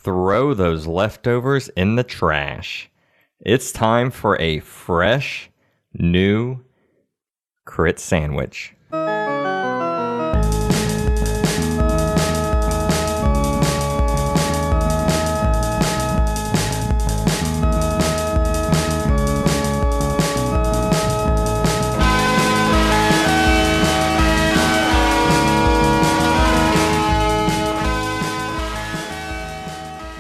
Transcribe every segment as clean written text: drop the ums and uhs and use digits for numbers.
throw those leftovers in the trash. It's time for a fresh, new crit sandwich.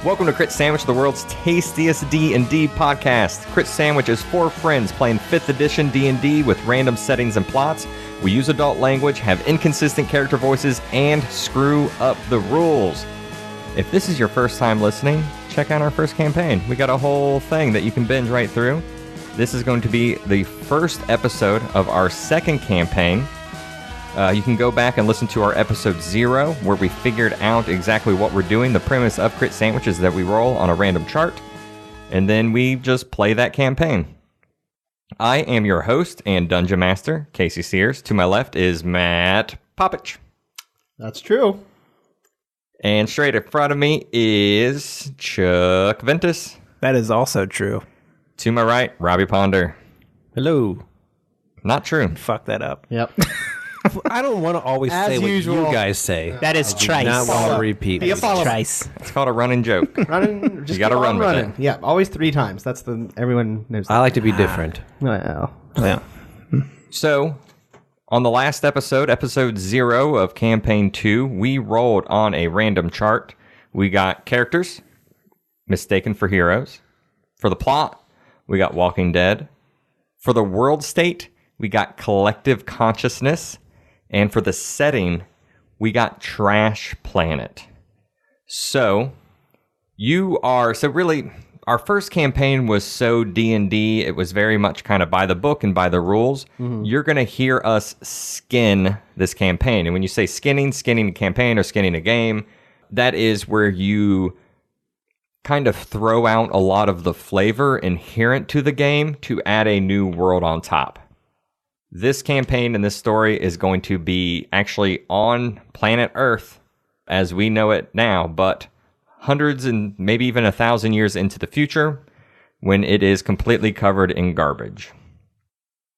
Welcome to Crit Sandwich, the world's tastiest D&D podcast. Crit Sandwich is 4 friends playing 5th edition D&D with random settings and plots. We use adult language, have inconsistent character voices, and screw up the rules. If this is your first time listening, check out our first campaign. We got a whole thing that you can binge right through. This is going to be the first episode of our second campaign. You can go back and listen to our episode 0, where we figured out exactly what we're doing. The premise of Crit Sandwich is that we roll on a random chart, and then we just play that campaign. I am your host and Dungeon Master, Casey Sears. To my left is Matt Popich. That's true. And straight in front of me is Chuck Ventus. That is also true. To my right, Robbie Ponder. Hello. Not true. Fuck that up. Yep. I don't want to always As say usual. what you guys say. That is trice. Not want to repeat. Be a it. follow-up. Trice. It's called a running joke. Running, just You gotta keep on run with running. it. Yeah, always 3 times. That's the everyone knows. I like to be different. Well, Yeah. So, on the last episode, episode 0 of campaign 2, we rolled on a random chart. We got characters, mistaken for heroes. For the plot, we got Walking Dead. For the world state, we got collective consciousness. And for the setting, we got Trash Planet. So really, our first campaign was so D&D. It was very much kind of by the book and by the rules. Mm-hmm. You're going to hear us skin this campaign. And when you say skinning a campaign or skinning a game, that is where you kind of throw out a lot of the flavor inherent to the game to add a new world on top. This campaign and this story is going to be actually on planet Earth as we know it now, but hundreds and maybe even 1,000 years into the future when it is completely covered in garbage.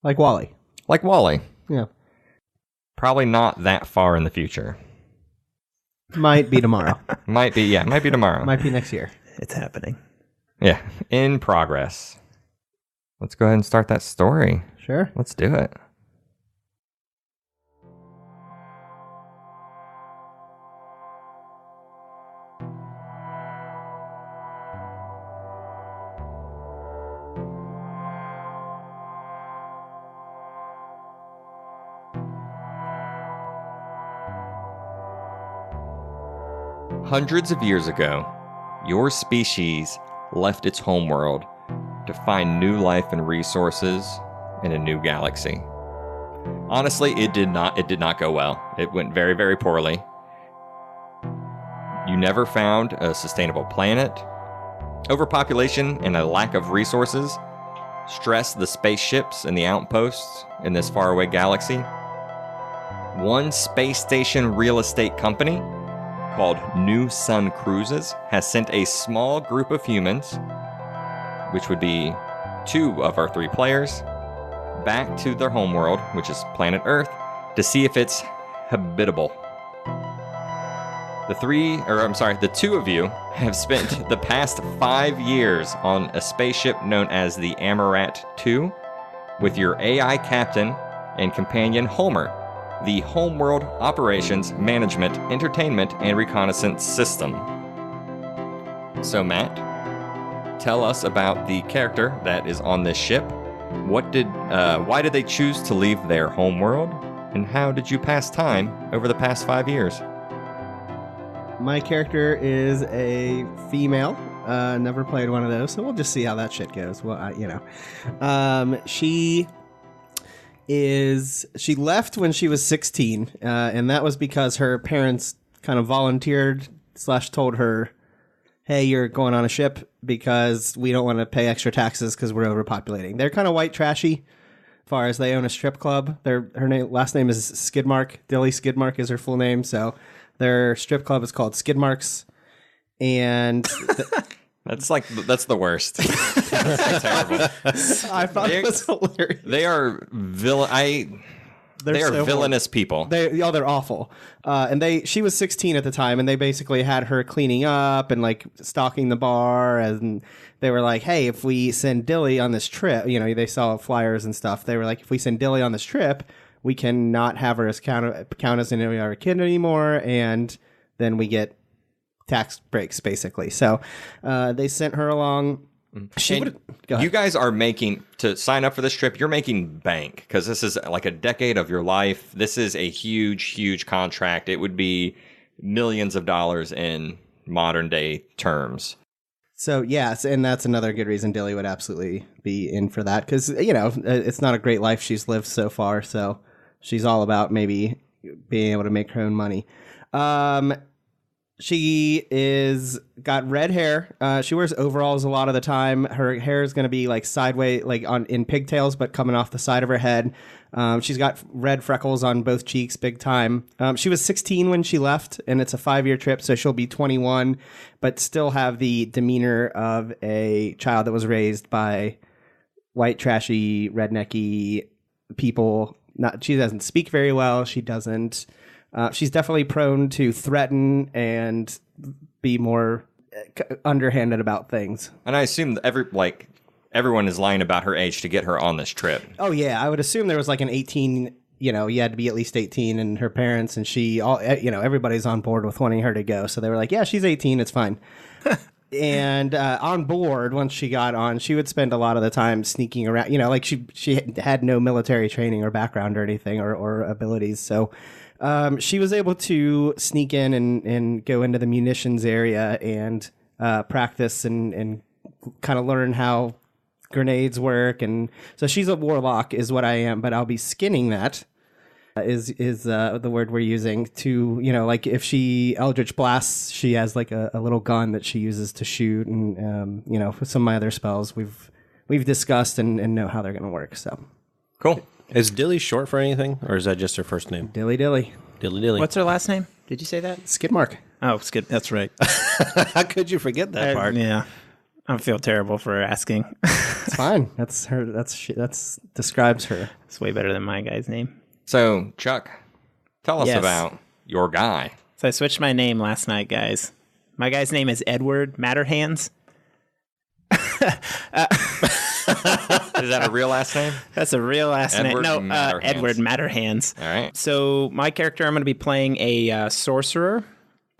like Wally. Like Wally. Yeah. Probably not that far in the future. Might be tomorrow. Might be tomorrow. Might be next year. It's happening. Yeah, in progress. Let's go ahead and start that story. Sure. Let's do it. Hundreds of years ago, your species left its homeworld to find new life and resources in a new galaxy. Honestly, it did not go well. It went very, very poorly. You never found a sustainable planet. Overpopulation and a lack of resources stressed the spaceships and the outposts in this faraway galaxy. One space station real estate company called New Sun Cruises has sent a small group of humans, which would be 2 of our 3 players, back to their homeworld, which is planet Earth, to see if it's habitable. The 2 of you have spent the past 5 years on a spaceship known as the Amarat 2 with your AI captain and companion Homer, the Homeworld Operations Management, Entertainment, and Reconnaissance System. So Matt, tell us about the character that is on this ship. Why did they choose to leave their homeworld? And how did you pass time over the past 5 years? My character is a female. Never played one of those, so we'll just see how that shit goes. Well, she left when she was 16, and that was because her parents kind of volunteered / told her, hey, you're going on a ship because we don't want to pay extra taxes because we're overpopulating. They're kind of white trashy as far as they own a strip club. Last name is Skidmark. Dilly Skidmark is her full name, so their strip club is called Skidmark's. And That's the worst. That's terrible. I thought it was hilarious. They are They are so villainous people. They're awful. And she was 16 at the time, and they basically had her cleaning up and like stocking the bar. And they were like, "Hey, if we send Dilly on this trip, they saw flyers and stuff. They were like, if we send Dilly on this trip, we cannot have her as count as our kid anymore, and then we get tax breaks, basically." So they sent her along. You guys are to sign up for this trip, you're making bank, because this is like a decade of your life. This is a huge contract. It would be millions of dollars in modern day terms. So yes, and that's another good reason Dilly would absolutely be in for that, because it's not a great life she's lived so far. So she's all about maybe being able to make her own money. She got red hair. She wears overalls a lot of the time. Her hair is going to be like sideways, like in pigtails, but coming off the side of her head. She's got red freckles on both cheeks, big time. She was 16 when she left, and it's a 5-year trip, so she'll be 21, but still have the demeanor of a child that was raised by white, trashy, rednecky people. She doesn't speak very well. She doesn't. She's definitely prone to threaten and be more underhanded about things. And I assume everyone is lying about her age to get her on this trip. Oh yeah, I would assume there was like an 18. You had to be at least 18, and her parents and everybody's on board with wanting her to go. So they were like, "Yeah, she's 18, it's fine." And on board, once she got on, she would spend a lot of the time sneaking around. Like she had no military training or background or anything or abilities, so. She was able to sneak in and go into the munitions area and practice and kind of learn how grenades work. And so she's a warlock is what I am, but I'll be skinning that is the word we're using to, like if she Eldritch blasts, she has like a little gun that she uses to shoot. And, for some of my other spells we've discussed and know how they're going to work. So cool. Is Dilly short for anything, or is that just her first name? Dilly. Dilly. What's her last name? Did you say that? Skidmark. Oh, Skid. That's right. How could you forget that part? Yeah. I feel terrible for asking. It's fine. That's her. That's describes her. It's way better than my guy's name. So, Chuck, tell us Yes. about your guy. So I switched my name last night, guys. My guy's name is Edward Matterhands. Is that a real last name? That's a real last name. Edward No, Matterhands. Edward Matterhands. All right. So my character, I'm going to be playing a sorcerer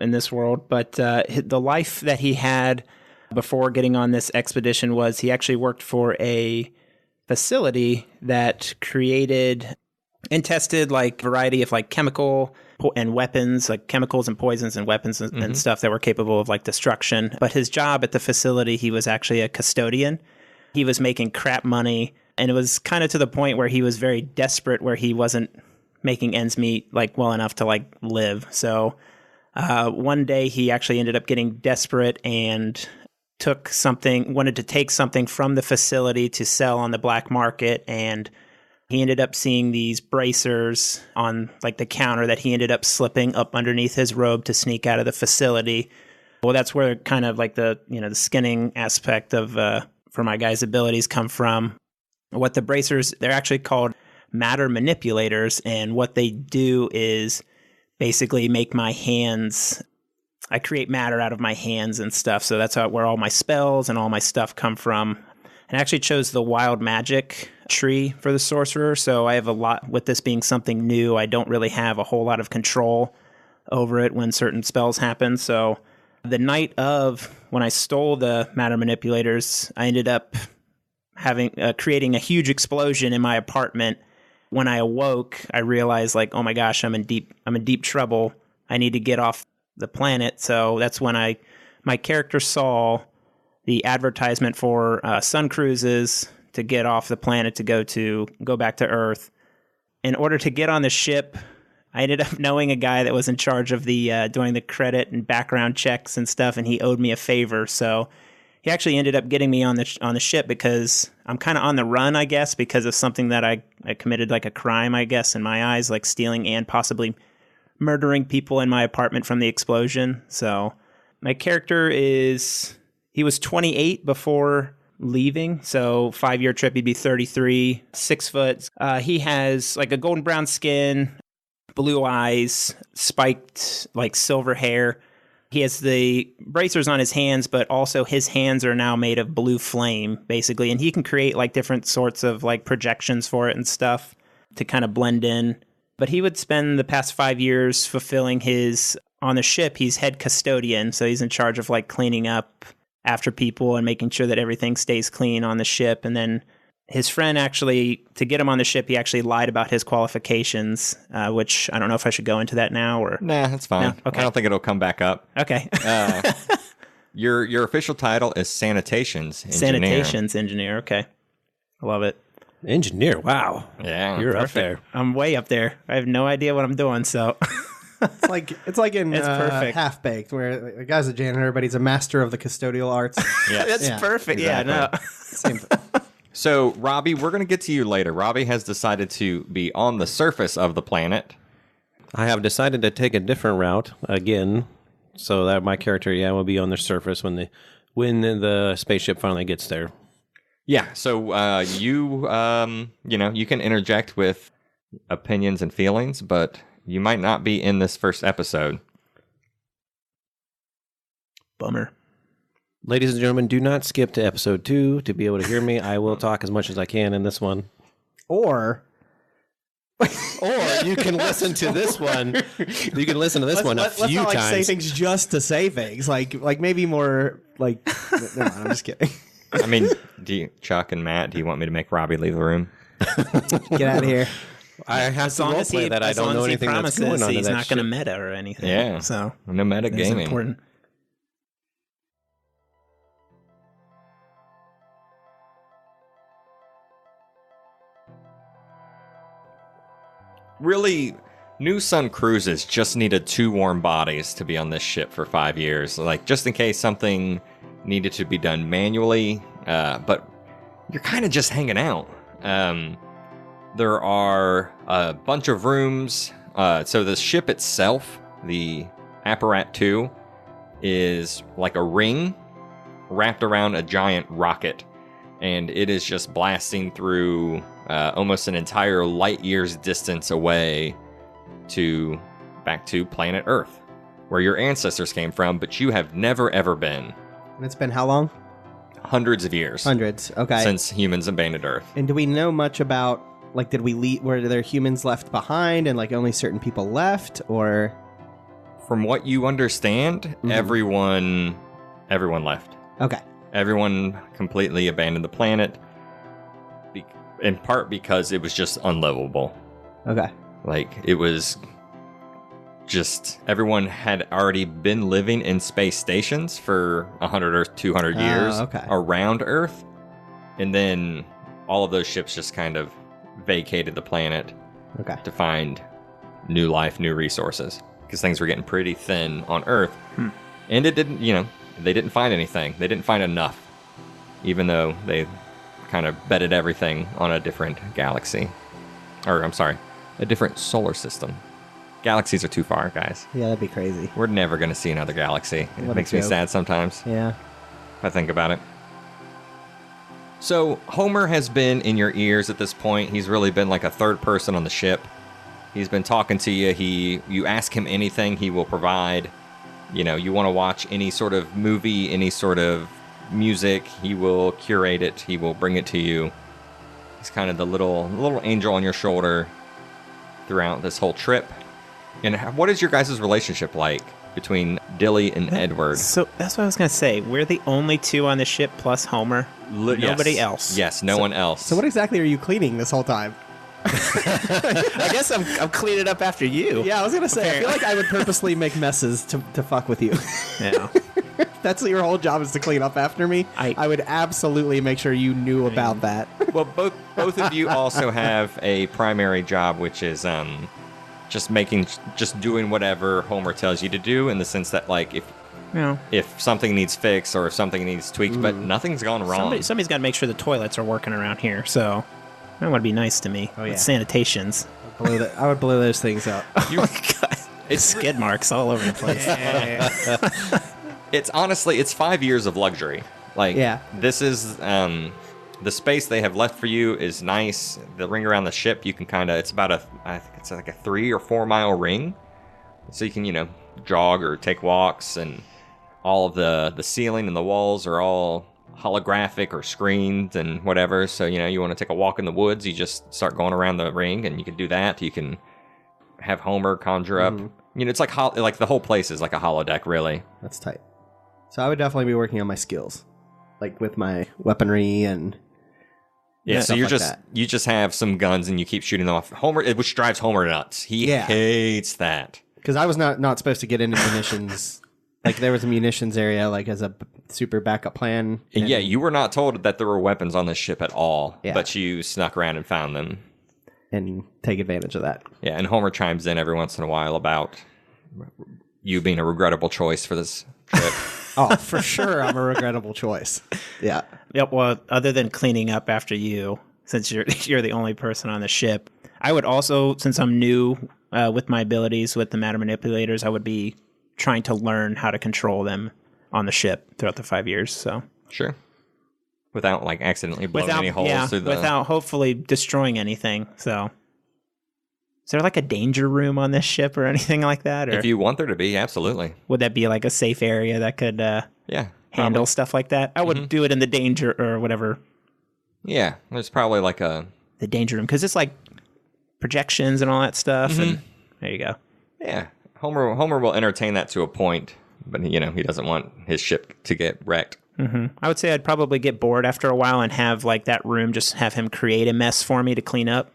in this world, but the life that he had before getting on this expedition was he actually worked for a facility that created and tested like variety of like chemical and weapons, like chemicals and poisons and weapons and stuff that were capable of like destruction. But his job at the facility, he was actually a custodian. He was making crap money, and it was kind of to the point where he was very desperate, where he wasn't making ends meet like well enough to like live. So one day he actually ended up getting desperate and wanted to take something from the facility to sell on the black market, and he ended up seeing these bracers on like the counter that he ended up slipping up underneath his robe to sneak out of the facility. Well, that's where kind of like the skinning aspect of for my guy's abilities come from. What the bracers, they're actually called matter manipulators, and what they do is basically make my hands, I create matter out of my hands and stuff. So that's where all my spells and all my stuff come from. And I actually chose the wild magic tree for the sorcerer. So I have a lot, with this being something new, I don't really have a whole lot of control over it when certain spells happen. So the night of when I stole the matter manipulators, I ended up creating a huge explosion in my apartment. When I awoke, I realized like, oh my gosh, I'm in deep trouble. I need to get off the planet. So that's when my character saw the advertisement for sun cruises to get off the planet to go back to Earth. In order to get on the ship, I ended up knowing a guy that was in charge of the doing the credit and background checks and stuff, and he owed me a favor. So he actually ended up getting me on the ship because I'm kind of on the run, I guess, because of something that I committed, like a crime, I guess, in my eyes, like stealing and possibly murdering people in my apartment from the explosion. So My character he was 28 before leaving, so 5-year trip, he'd be 33, 6 foot. He has like a golden brown skin, blue eyes, spiked like silver hair. He has the bracers on his hands, but also his hands are now made of blue flame, basically. And he can create like different sorts of like projections for it and stuff to kind of blend in. But he would spend the past 5 years fulfilling on the ship, he's head custodian. So he's in charge of like cleaning up after people and making sure that everything stays clean on the ship. And then his friend actually, to get him on the ship, he actually lied about his qualifications, which I don't know if I should go into that now or... Nah, that's fine. No? Okay. I don't think it'll come back up. Okay. Your official title is Sanitations Engineer. Sanitations Engineer. Okay. I love it. Engineer, wow. Yeah. You're up there. I'm way up there. I have no idea what I'm doing, so... It's like in It's perfect. Half Baked, where the guy's a janitor, but he's a master of the custodial arts. Yes. That's Yeah, perfect. exactly. Yeah, no. Same thing. So, Robbie, we're going to get to you later. Robbie has decided to be on the surface of the planet. I have decided to take a different route again, so that my character, will be on the surface when the spaceship finally gets there. Yeah, so you can interject with opinions and feelings, but you might not be in this first episode. Bummer. Ladies and gentlemen, do not skip to episode 2 to be able to hear me. I will talk as much as I can in this one. Or you can listen to this one. You can listen to this one a few let's not, times. say things just to say things. Like maybe more like... Never mind, I'm just kidding. I mean, Chuck and Matt, do you want me to make Robbie leave the room? Get out of here. I have As to long role as play that I don't know anything that's going on. He's in that not going to ship. meta or anything. Yeah. So No meta that's gaming. important. Really, New Sun Cruises just needed 2 warm bodies to be on this ship for 5 years. Like, just in case something needed to be done manually, but you're kind of just hanging out. There are a bunch of rooms. So the ship itself, the Apparat 2, is like a ring wrapped around a giant rocket. And it is just blasting through almost an entire light years distance away back to planet Earth, where your ancestors came from, but you have never ever been. And it's been how long? Hundreds of years. Hundreds. Okay. Since humans abandoned Earth. And do we know much about, like, were there humans left behind and, like, only certain people left, or? From what you understand, everyone left. Okay. Everyone completely abandoned the planet, in part because it was just unlivable. Okay. Like, it was just, everyone had already been living in space stations for 100 or 200 years around Earth, and then all of those ships just kind of vacated the planet to find new life, new resources, because things were getting pretty thin on Earth. And it didn't, they didn't find anything. They didn't find enough, even though they kind of betted everything on a different galaxy. Or, I'm sorry, a different solar system. Galaxies are too far, guys. Yeah, that'd be crazy. We're never going to see another galaxy. It What a makes me joke. sad sometimes Yeah. if I think about it. So, Homer has been in your ears at this point. He's really been like a third person on the ship. He's been talking to you. You ask him anything, he will provide. You want to watch any sort of movie, any sort of music, he will curate it. He will bring it to you. He's kind of the little angel on your shoulder throughout this whole trip. And what is your guys' relationship like between Dilly and Edward? So that's what I was going to say. We're the only 2 on the ship plus Homer. Nobody else. Yes, no one else. So what exactly are you cleaning this whole time? I guess I'm cleaning up after you. Yeah, I was gonna say, I feel like I would purposely make messes to fuck with you. Yeah. That's your whole job, is to clean up after me. I would absolutely make sure you knew about that. Well, both of you also have a primary job, which is just doing whatever Homer tells you to do, in the sense that, like, if something needs fixed or if something needs tweaked, but nothing's gone wrong. Somebody's got to make sure the toilets are working around here, so I want to be nice to me. Oh, yeah. With sanitations. I would blow those things up. Oh my god. It's skid marks all over the place. It's honestly, it's 5 years of luxury. Like, this is, the space they have left for you is nice. The ring around the ship, you can kind of, I think it's like a 3 or 4 mile ring. So you can, jog or take walks, and all of the ceiling and the walls are all holographic or screened and whatever. So, you want to take a walk in the woods, you just start going around the ring, and you can do that. You can have Homer conjure up. It's like the whole place is like a holodeck, really. That's tight. So I would definitely be working on my skills, like with my weaponry and so you just have some guns and you keep shooting them off. Homer, which drives Homer nuts. He hates that. Because I was not supposed to get into munitions. Like, there was a munitions area, like, as a super backup plan. And you were not told that there were weapons on this ship at all, but you snuck around and found them. And take advantage of that. Yeah, and Homer chimes in every once in a while about you being a regrettable choice for this trip. Oh, for sure, I'm a regrettable choice. Yeah. Yep. Well, other than cleaning up after you, since you're the only person on the ship, I would also, since I'm new with my abilities with the matter manipulators, I would be trying to learn how to control them on the ship throughout the 5 years. So sure, without like accidentally blowing any holes through the... without hopefully destroying anything. So, is there like a danger room on this ship or anything like that? Or if you want there to be, absolutely. Would that be like a safe area that could handle stuff like that? I would do it in the danger or whatever. Yeah, there's probably like the danger room, because it's like projections and all that stuff. And there you go. Yeah, Homer will entertain that to a point, but he doesn't want his ship to get wrecked. I would say I'd probably get bored after a while and have like that room just have him create a mess for me to clean up.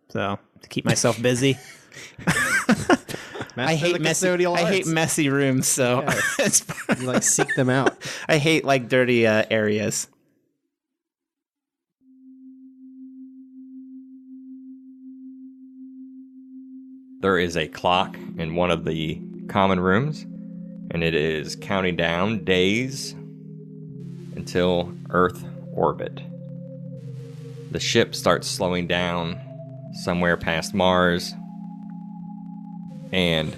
So to keep myself busy. I hate messy rooms, so you like seek them out. I hate like dirty areas. There is a clock in one of the common rooms, and it is counting down days until Earth orbit. The ship starts slowing down somewhere past Mars, and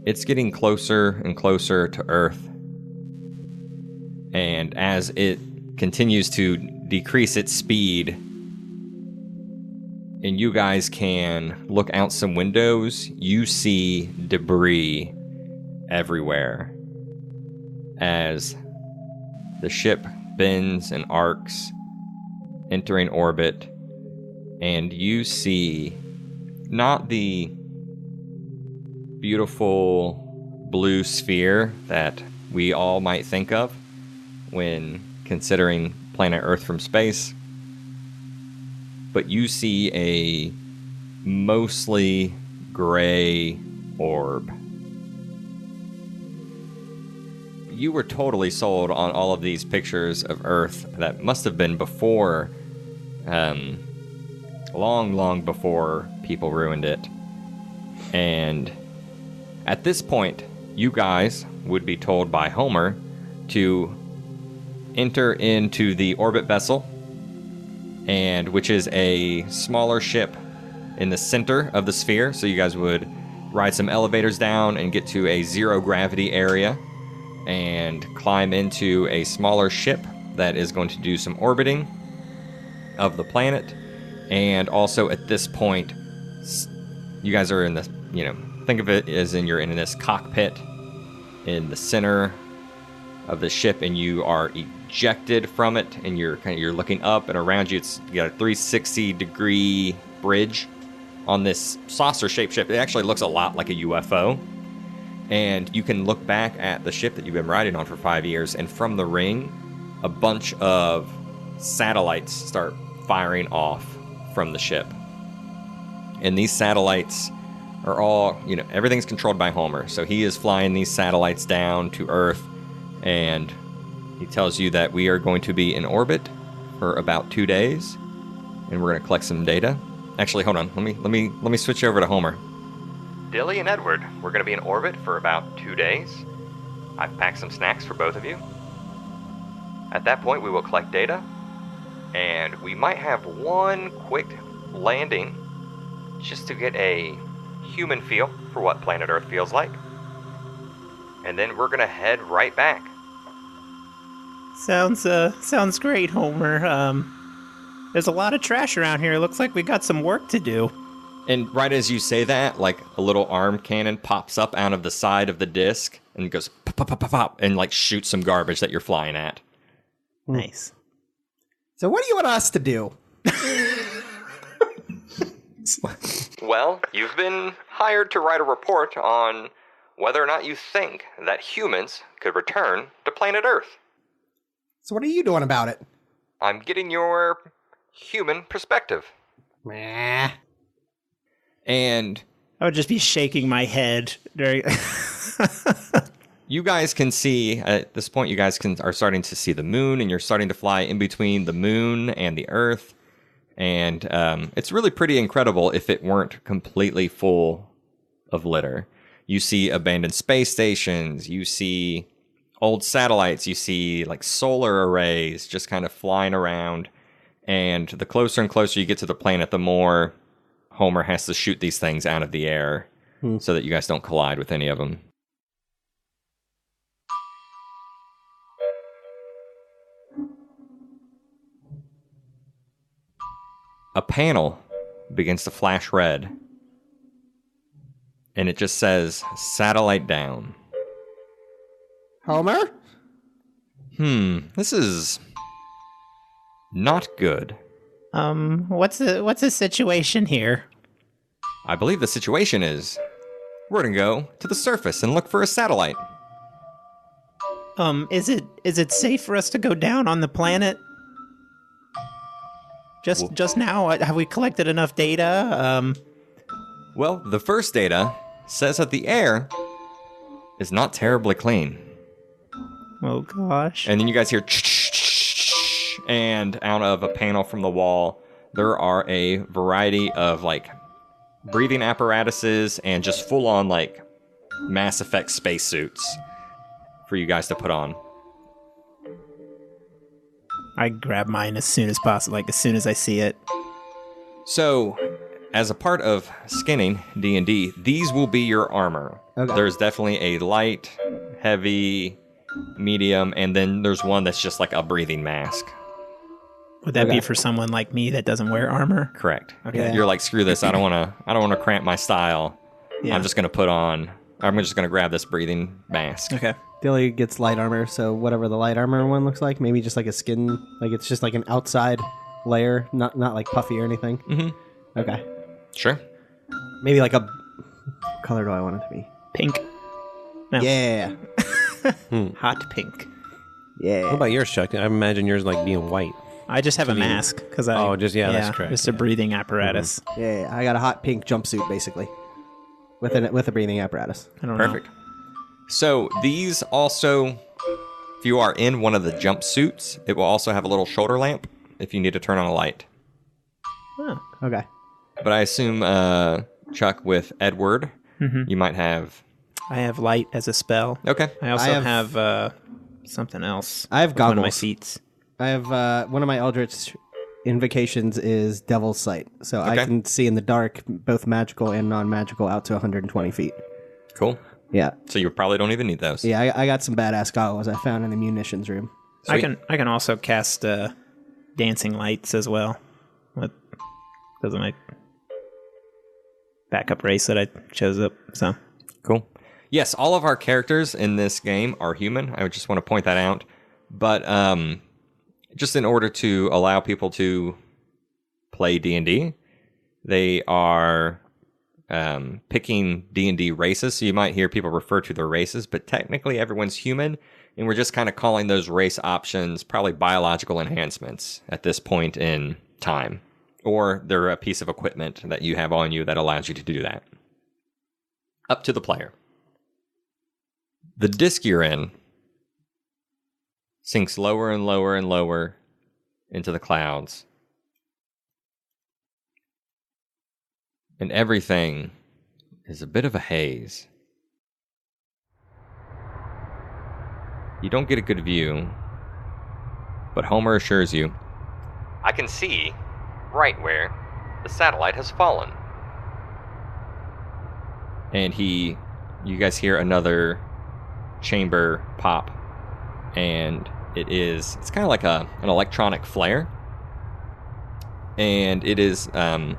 it's getting closer and closer to Earth. And as it continues to decrease its speed, and you guys can look out some windows, you see debris everywhere as the ship bends and arcs, entering orbit, and you see not the beautiful blue sphere that we all might think of when considering planet Earth from space, but you see a mostly gray orb. You were totally sold on all of these pictures of Earth that must have been before, long before people ruined it. And at this point, you guys would be told by Homer to enter into the orbit vessel, and which is a smaller ship in the center of the sphere. So you guys would ride some elevators down and get to a zero gravity area and climb into a smaller ship that is going to do some orbiting of the planet. And also at this point, you guys are in this, think of it as you're in this cockpit in the center of the ship, and you are ejected from it, and you're looking up, and around you you got a 360-degree bridge on this saucer-shaped ship. It actually looks a lot like a UFO. And you can look back at the ship that you've been riding on for 5 years, and from the ring, a bunch of satellites start firing off from the ship. And these satellites are all, everything's controlled by Homer. So he is flying these satellites down to Earth, and he tells you that we are going to be in orbit for about 2 days, and we're going to collect some data. Actually, hold on. Let me switch over to Homer. Dilly and Edward, we're going to be in orbit for about 2 days. I've packed some snacks for both of you. At that point, we will collect data, and we might have one quick landing just to get a human feel for what planet Earth feels like. And then we're going to head right back Sounds great, Homer. There's a lot of trash around here. It looks like we got some work to do. And right as you say that, like a little arm cannon pops up out of the side of the disc and goes pop, pop, pop, pop, pop, and like shoots some garbage that you're flying at. Nice. So what do you want us to do? Well, you've been hired to write a report on whether or not you think that humans could return to planet Earth. So what are you doing about it? I'm getting your human perspective. Meh. And I would just be shaking my head during. you guys can see, at this point, are starting to see the moon, and you're starting to fly in between the moon and the Earth. And it's really pretty incredible if it weren't completely full of litter. You see abandoned space stations, you see old satellites, you see like solar arrays just kind of flying around. And the closer and closer you get to the planet, the more Homer has to shoot these things out of the air so that you guys don't collide with any of them. A panel begins to flash red, and it just says, satellite down. Homer? This is not good. What's the situation here? I believe the situation is, we're gonna go to the surface and look for a satellite. Is it safe for us to go down on the planet? Just now, have we collected enough data? Well, the first data says that the air is not terribly clean. Oh gosh. And then you guys hear and out of a panel from the wall, there are a variety of like breathing apparatuses and just full on like Mass Effect spacesuits for you guys to put on. I grab mine as soon as possible, like as soon as I see it. So, as a part of skinning D&D, these will be your armor. Okay. There's definitely a light, heavy, medium, and then there's one that's just like a breathing mask. Would that be for someone like me that doesn't wear armor? Correct. Okay. Yeah. You're like, screw this. I don't want to cramp my style. Yeah. I'm just going to grab this breathing mask. Okay. Dilly gets light armor, so whatever the light armor one looks like, maybe just like a skin, like it's just like an outside layer, not like puffy or anything. Mm-hmm. Okay. Sure. Maybe like a... What color do I want it to be? Pink. No. Yeah. Hot pink. Yeah. What about yours, Chuck? I imagine yours like being white. I just have a mask because I. Oh, that's correct. Just a breathing apparatus. Yeah, I got a hot pink jumpsuit basically, with a breathing apparatus. I don't know. Perfect. So these also, if you are in one of the jumpsuits, it will also have a little shoulder lamp if you need to turn on a light. Oh. Okay. But I assume, Chuck, with Edward, you might have... I have light as a spell. Okay. I also I have something else. I have One of my goggles. feats. I have one of my Eldritch invocations is Devil's Sight, so I Okay. can see in the dark, both magical and non-magical, out to 120 feet. Cool. Yeah. So you probably don't even need those. Yeah, I got some badass goggles I found in the munitions room. I can also cast dancing lights as well. Because of my backup race that I chose up. So Cool. Yes, all of our characters in this game are human. I would just want to point that out. But just in order to allow people to play D&D, they are picking D&D races. So you might hear people refer to their races, but technically everyone's human. And we're just kind of calling those race options probably biological enhancements at this point in time. Or they're a piece of equipment that you have on you that allows you to do that. Up to the player. The disc you're in sinks lower and lower and lower into the clouds. And everything is a bit of a haze. You don't get a good view, but Homer assures you, I can see right where the satellite has fallen. And you guys hear another chamber pop, and It's kind of like an electronic flare. And it is, he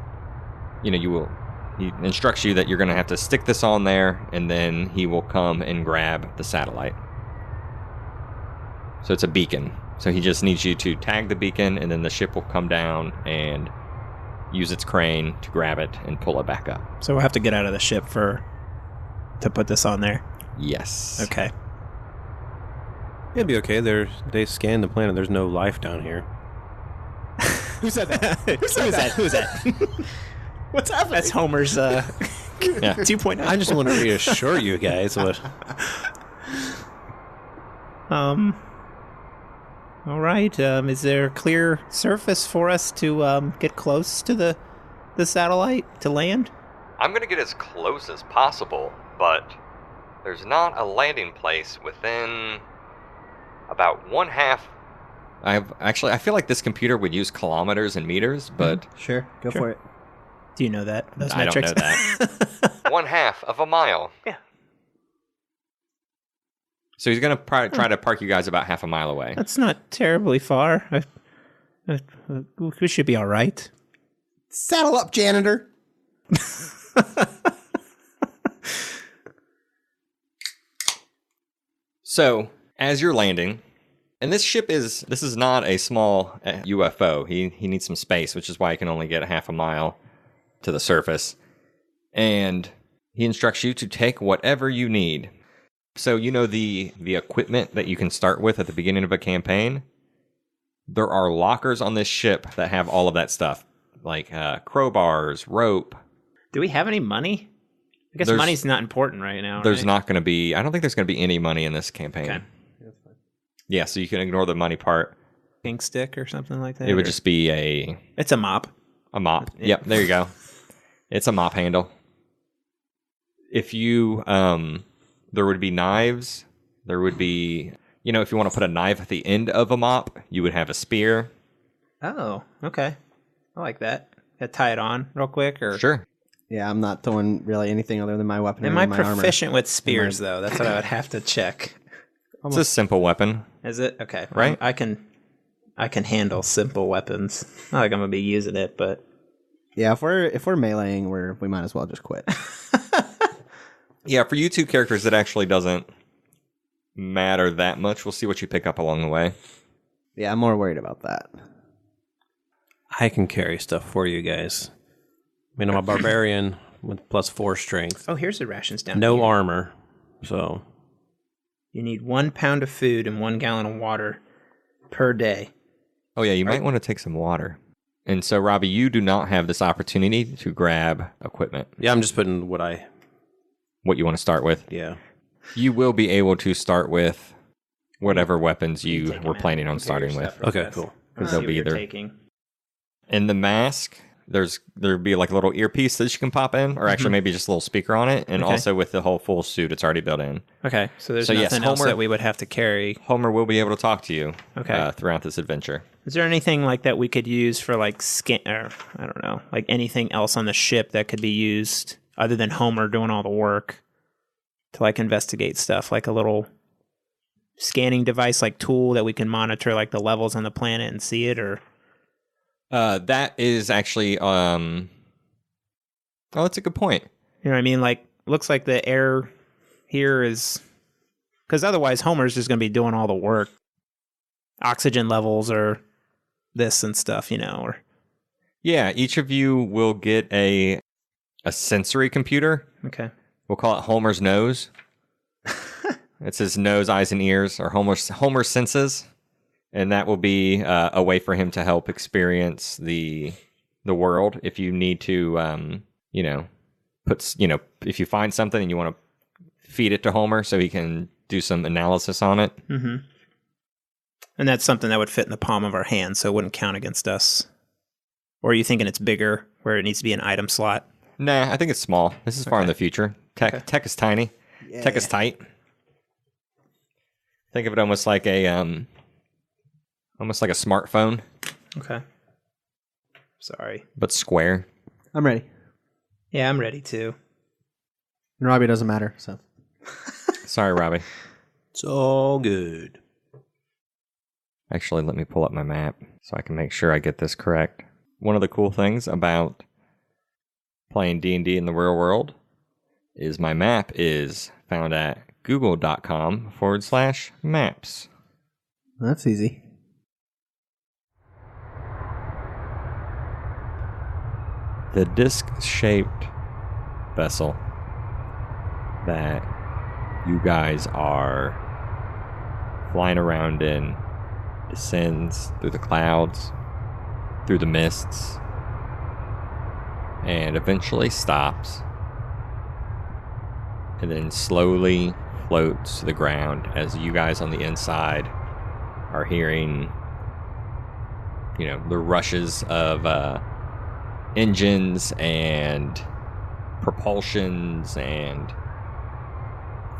instructs you that you're going to have to stick this on there, and then he will come and grab the satellite. So it's a beacon. So he just needs you to tag the beacon, and then the ship will come down and use its crane to grab it and pull it back up. So we'll have to get out of the ship to put this on there. Yes. Okay. It'd be okay. They scanned the planet. There's no life down here. Who said that? Who's that? What's happening? That's Homer's 2.0. I just want to reassure you guys what. All right. Is there a clear surface for us to get close to the satellite to land? I'm going to get as close as possible, but there's not a landing place within about 1/2. I feel like this computer would use kilometers and meters, but Sure, go for it. Do you know that? Those I metrics? don't know that. 1/2 of a mile. Yeah. So he's going to try to park you guys about half a mile away. That's not terribly far. We should be all right. Saddle up, janitor. So, as you're landing, and this is not a small UFO. He needs some space, which is why he can only get a half a mile to the surface. And he instructs you to take whatever you need. So, the equipment that you can start with at the beginning of a campaign, there are lockers on this ship that have all of that stuff, like crowbars, rope. Do we have any money? I guess money's not important right now. There's not going to be... I don't think there's going to be any money in this campaign. Okay. Yeah, so you can ignore the money part. Ink stick or something like that? It would just be a... It's a mop. A mop. Yeah. Yep, there you go. It's a mop handle. If you... there would be knives. There would be... if you want to put a knife at the end of a mop, you would have a spear. Oh, okay. I like that. Tie it on real quick? Or Sure. Yeah, I'm not throwing really anything other than my weapon. Am I my proficient armor. with spears, though? That's what I would have to check. It's a simple weapon. Is it? Okay. Right? I can handle simple weapons. Not like I'm going to be using it, but... Yeah, if we're meleeing, we might as well just quit. Yeah, for you two characters, it actually doesn't matter that much. We'll see what you pick up along the way. Yeah, I'm more worried about that. I can carry stuff for you guys. I'm a barbarian with +4 strength. Oh, here's the rations down No here. armor, so... You need 1 pound of food and 1 gallon of water per day. Oh, yeah, you might want to take some water. And so, Robbie, you do not have this opportunity to grab equipment. Yeah, I'm just putting what you want to start with. Yeah. You will be able to start with whatever weapons you Take were them planning out. on Compare your starting with. stuff real Okay, fast. cool. Because See they'll what be you're either... taking. In the mask, there'd be like a little earpiece that you can pop in, or actually maybe just a little speaker on it. And Okay. also with the whole full suit, it's already built in. Okay, so there's So, yes, nothing else Homer- that we would have to carry. Homer will be able to talk to you throughout this adventure. Is there anything like that we could use for like or I don't know, like anything else on the ship that could be used other than Homer doing all the work to like investigate stuff, like a little scanning device, like tool that we can monitor like the levels on the planet and see it, or That is actually... Oh, that's a good point. you know what I mean? Like looks like the air here is because otherwise Homer's just going to be doing all the work, oxygen levels or this and stuff, or Yeah, each of you will get a sensory computer. okay. We'll call it Homer's nose. It's his nose, eyes, and ears, or Homer's senses. And that will be a way for him to help experience the world. If you need to, if you find something and you want to feed it to Homer so he can do some analysis on it. Mm-hmm. And that's something that would fit in the palm of our hand, so it wouldn't count against us. Or are you thinking it's bigger, where it needs to be an item slot? Nah, I think it's small. This is far in the future. Tech is tiny. Yeah. Tech is tight. Think of it almost like a smartphone, Okay. Sorry. but square. I'm ready. Yeah, I'm ready too. And Robbie doesn't matter, so. Sorry, Robbie. It's all good. Actually, let me pull up my map so I can make sure I get this correct. One of the cool things about playing D&D in the real world is my map is found at google.com/maps. That's easy. The disc-shaped vessel that you guys are flying around in descends through the clouds, through the mists, and eventually stops, and then slowly floats to the ground as you guys on the inside are hearing, the rushes of engines and propulsions and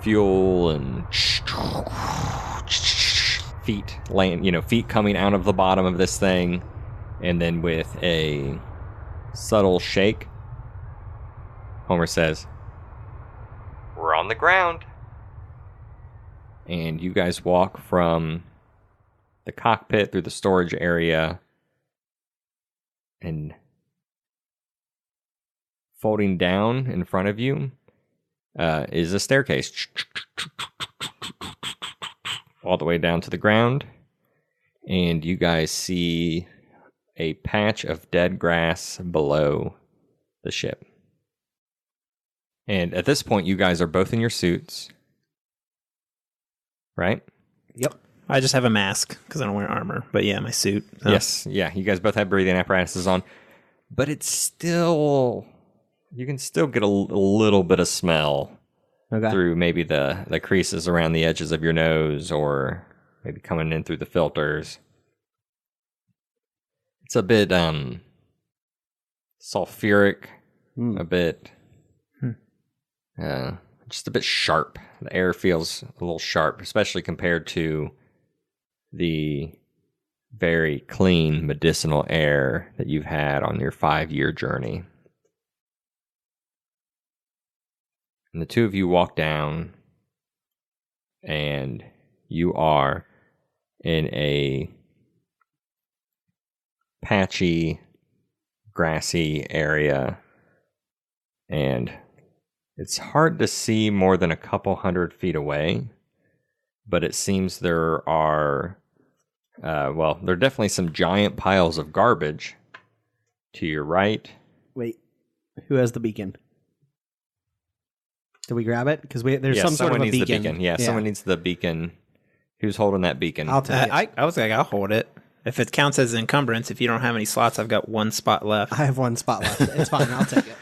fuel and feet coming out of the bottom of this thing, and then with a subtle shake, Homer says, "We're on the ground." And you guys walk from the cockpit through the storage area, and folding down in front of you is a staircase all the way down to the ground, and you guys see a patch of dead grass below the ship. And at this point, you guys are both in your suits, right? Yep. I just have a mask because I don't wear armor, but yeah, my suit. So. Yes, yeah, you guys both have breathing apparatuses on, but it's still, you can still get a little bit of smell through maybe the creases around the edges of your nose, or maybe coming in through the filters. It's a bit sulfuric, a bit just a bit sharp. The air feels a little sharp, especially compared to the very clean medicinal air that you've had on your 5-year journey. And the two of you walk down, and you are in a patchy, grassy area, and it's hard to see more than a couple 100 feet away, but it seems there are, there are definitely some giant piles of garbage to your right. Wait, who has the beacon? Did we grab it? Because there's some sort of a beacon. The beacon. Yeah, someone needs the beacon. Who's holding that beacon? I'll take it. I was like, I'll hold it. If it counts as encumbrance, if you don't have any slots, I've got one spot left. I have one spot left. It's fine. I'll take it.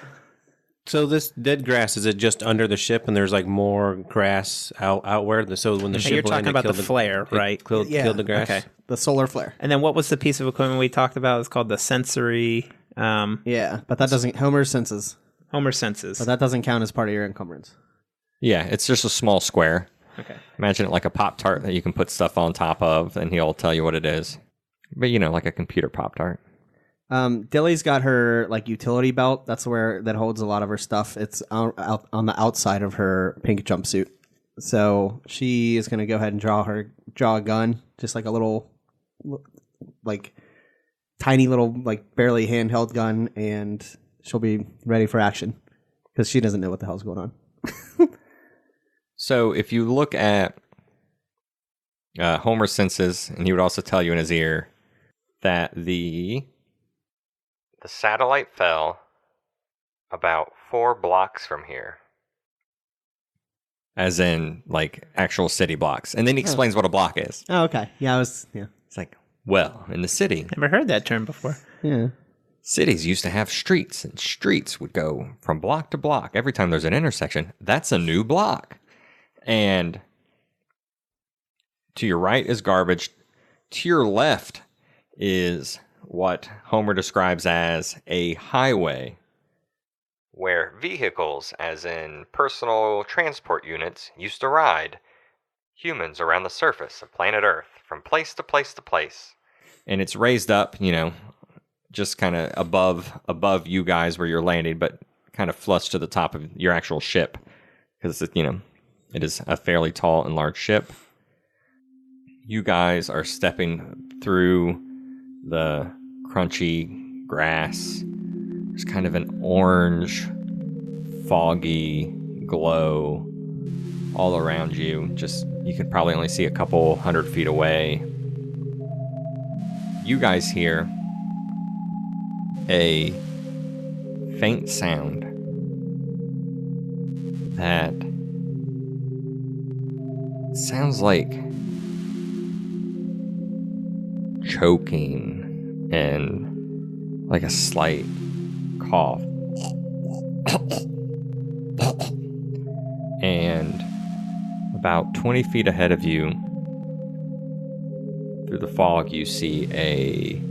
So this dead grass, is it just under the ship, and there's like more grass outward? So when the ship you're talking about the flare, right? Killed the grass. Okay. The solar flare. And then what was the piece of equipment we talked about? It's called the sensory. Yeah, but that doesn't. Homer senses. But that doesn't count as part of your encumbrance. Yeah, it's just a small square. Okay. Imagine it like a Pop-Tart that you can put stuff on top of, and he'll tell you what it is. But like a computer Pop-Tart. Dilly's got her utility belt. That's that holds a lot of her stuff. It's out on the outside of her pink jumpsuit. So she is going to go ahead and draw a gun, just like a little, tiny little, barely handheld gun, and she'll be ready for action because she doesn't know what the hell's going on. So if you look at Homer's senses, and he would also tell you in his ear that the satellite fell about 4 blocks from here. As in, actual city blocks. And then he explains what a block is. Oh, okay. Yeah, It's like, well, in the city... Never heard that term before. Yeah. Cities used to have streets, and streets would go from block to block. Every time there's an intersection, that's a new block. And to your right is garbage. To your left is what Homer describes as a highway, where vehicles, as in personal transport units, used to ride humans around the surface of planet Earth from place to place to place. And it's raised up, just kind of above you guys where you're landing, but kind of flush to the top of your actual ship, because it is a fairly tall and large ship. You guys are stepping through the crunchy grass. There's kind of an orange, foggy glow all around you. Just, you could probably only see a couple 100 feet away. You guys hear a faint sound that sounds like choking and like a slight cough. And about 20 feet ahead of you, through the fog, you see a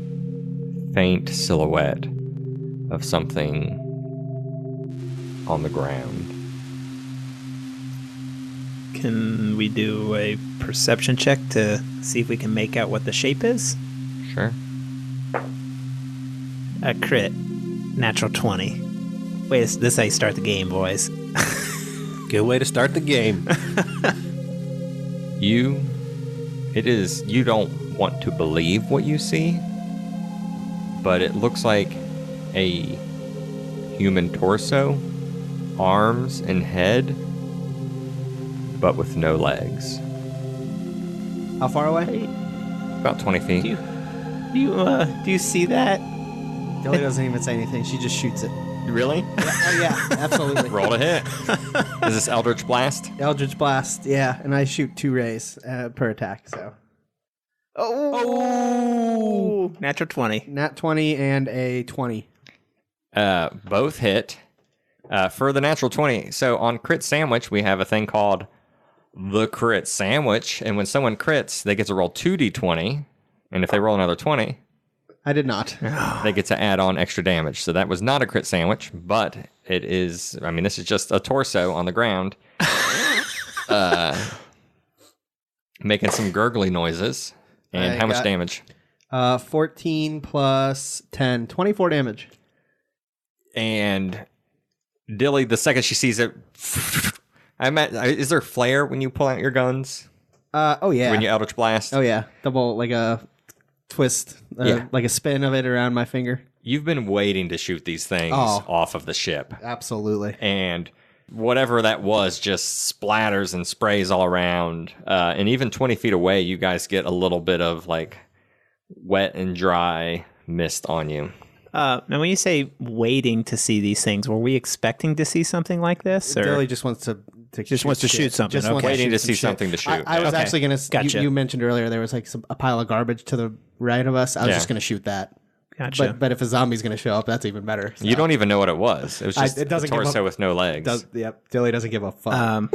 faint silhouette of something on the ground. Can we do a perception check to see if we can make out what the shape is? Sure. A crit. Natural 20. Wait, this is how you start the game, boys. Good way to start the game. You don't want to believe what you see, but it looks like a human torso, arms and head, but with no legs. How far away? About 20 feet. Do you see that? Dilly doesn't even say anything. She just shoots it. Really? Oh, yeah, absolutely. Roll to hit. Is this Eldritch Blast? Eldritch Blast, yeah. And I shoot 2 rays per attack, so. Oh! Natural 20. Nat 20 and a 20. Both hit. For the natural 20. So on Crit Sandwich, we have a thing called the Crit Sandwich. And when someone crits, they get to roll 2d20. And if they roll another 20... I did not. They get to add on extra damage. So that was not a crit sandwich, but it is, I mean, this is just a torso on the ground. Making some gurgly noises. And how much damage? 14 plus 10. 24 damage. And Dilly, the second she sees it, is there flare when you pull out your guns? Oh, yeah. When you Eldritch Blast? Oh, yeah. Double, like a twist, like a spin of it around my finger. You've been waiting to shoot these things off of the ship. Absolutely. And whatever that was just splatters and sprays all around. And even 20 feet away, you guys get a little bit of like wet and dry mist on you. Now, when you say waiting to see these things, were we expecting to see something like this? Or? Dilly just wants to shoot something. Just wants Waiting to some see shit. something to shoot. I was actually going to... Gotcha. You mentioned earlier there was like a pile of garbage to the right of us. I was just going to shoot that. Gotcha. But if a zombie's going to show up, that's even better. So. You don't even know what it was. It was just it doesn't a torso with no legs. Yep. Dilly doesn't give a fuck.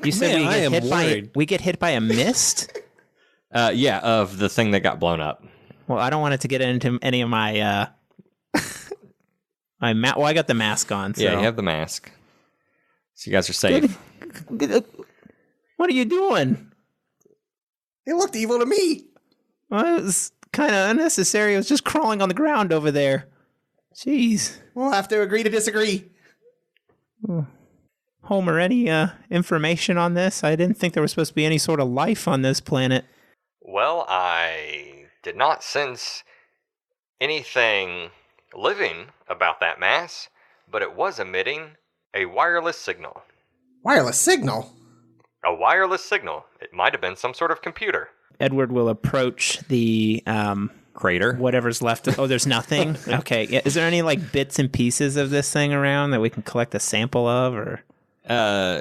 You said we get hit by a mist? Yeah, of the thing that got blown up. Well, I don't want it to get into any of my... Well, I got the mask on. So. Yeah, you have the mask. So you guys are safe. What are you doing? It looked evil to me. Well, it was kind of unnecessary. It was just crawling on the ground over there. Jeez. We'll have to agree to disagree. Homer, any information on this? I didn't think there was supposed to be any sort of life on this planet. Well, I did not sense anything living about that mass, but it was emitting a wireless signal. Wireless signal? A wireless signal. It might have been some sort of computer. Edward will approach the Crater. whatever's left. Oh, there's nothing? Okay. Yeah. Is there any like bits and pieces of this thing around that we can collect a sample of, or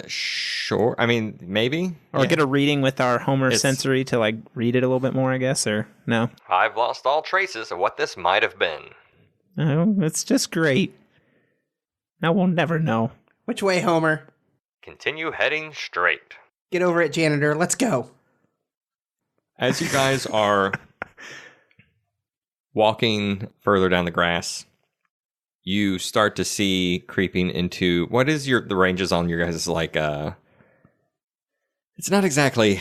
Sure. I mean, maybe. or get a reading with our Homer sensory to like read it a little bit more, I guess, or no? I've lost all traces of what this might have been. Oh, it's just great. Now we'll never know. Which way, Homer? Continue heading straight. Get over it, janitor. Let's go. As you guys are walking further down the grass, you start to see creeping into what is the ranges on your guys' like it's not exactly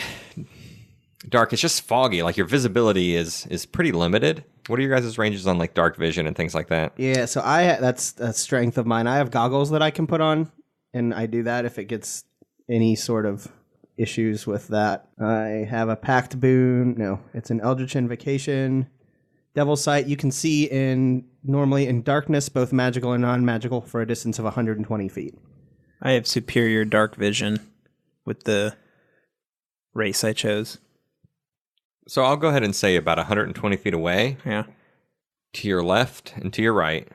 dark, it's just foggy. Like your visibility is pretty limited. What are your guys' ranges on like dark vision and things like that? Yeah, so that's a strength of mine. I have goggles that I can put on, and I do that if it gets any sort of issues with that. I have a packed boon. No, it's an Eldritch Invocation. Devil's Sight, you can see normally in darkness, both magical and non-magical, for a distance of 120 feet. I have superior dark vision with the race I chose. So I'll go ahead and say about 120 feet away. Yeah. To your left and to your right,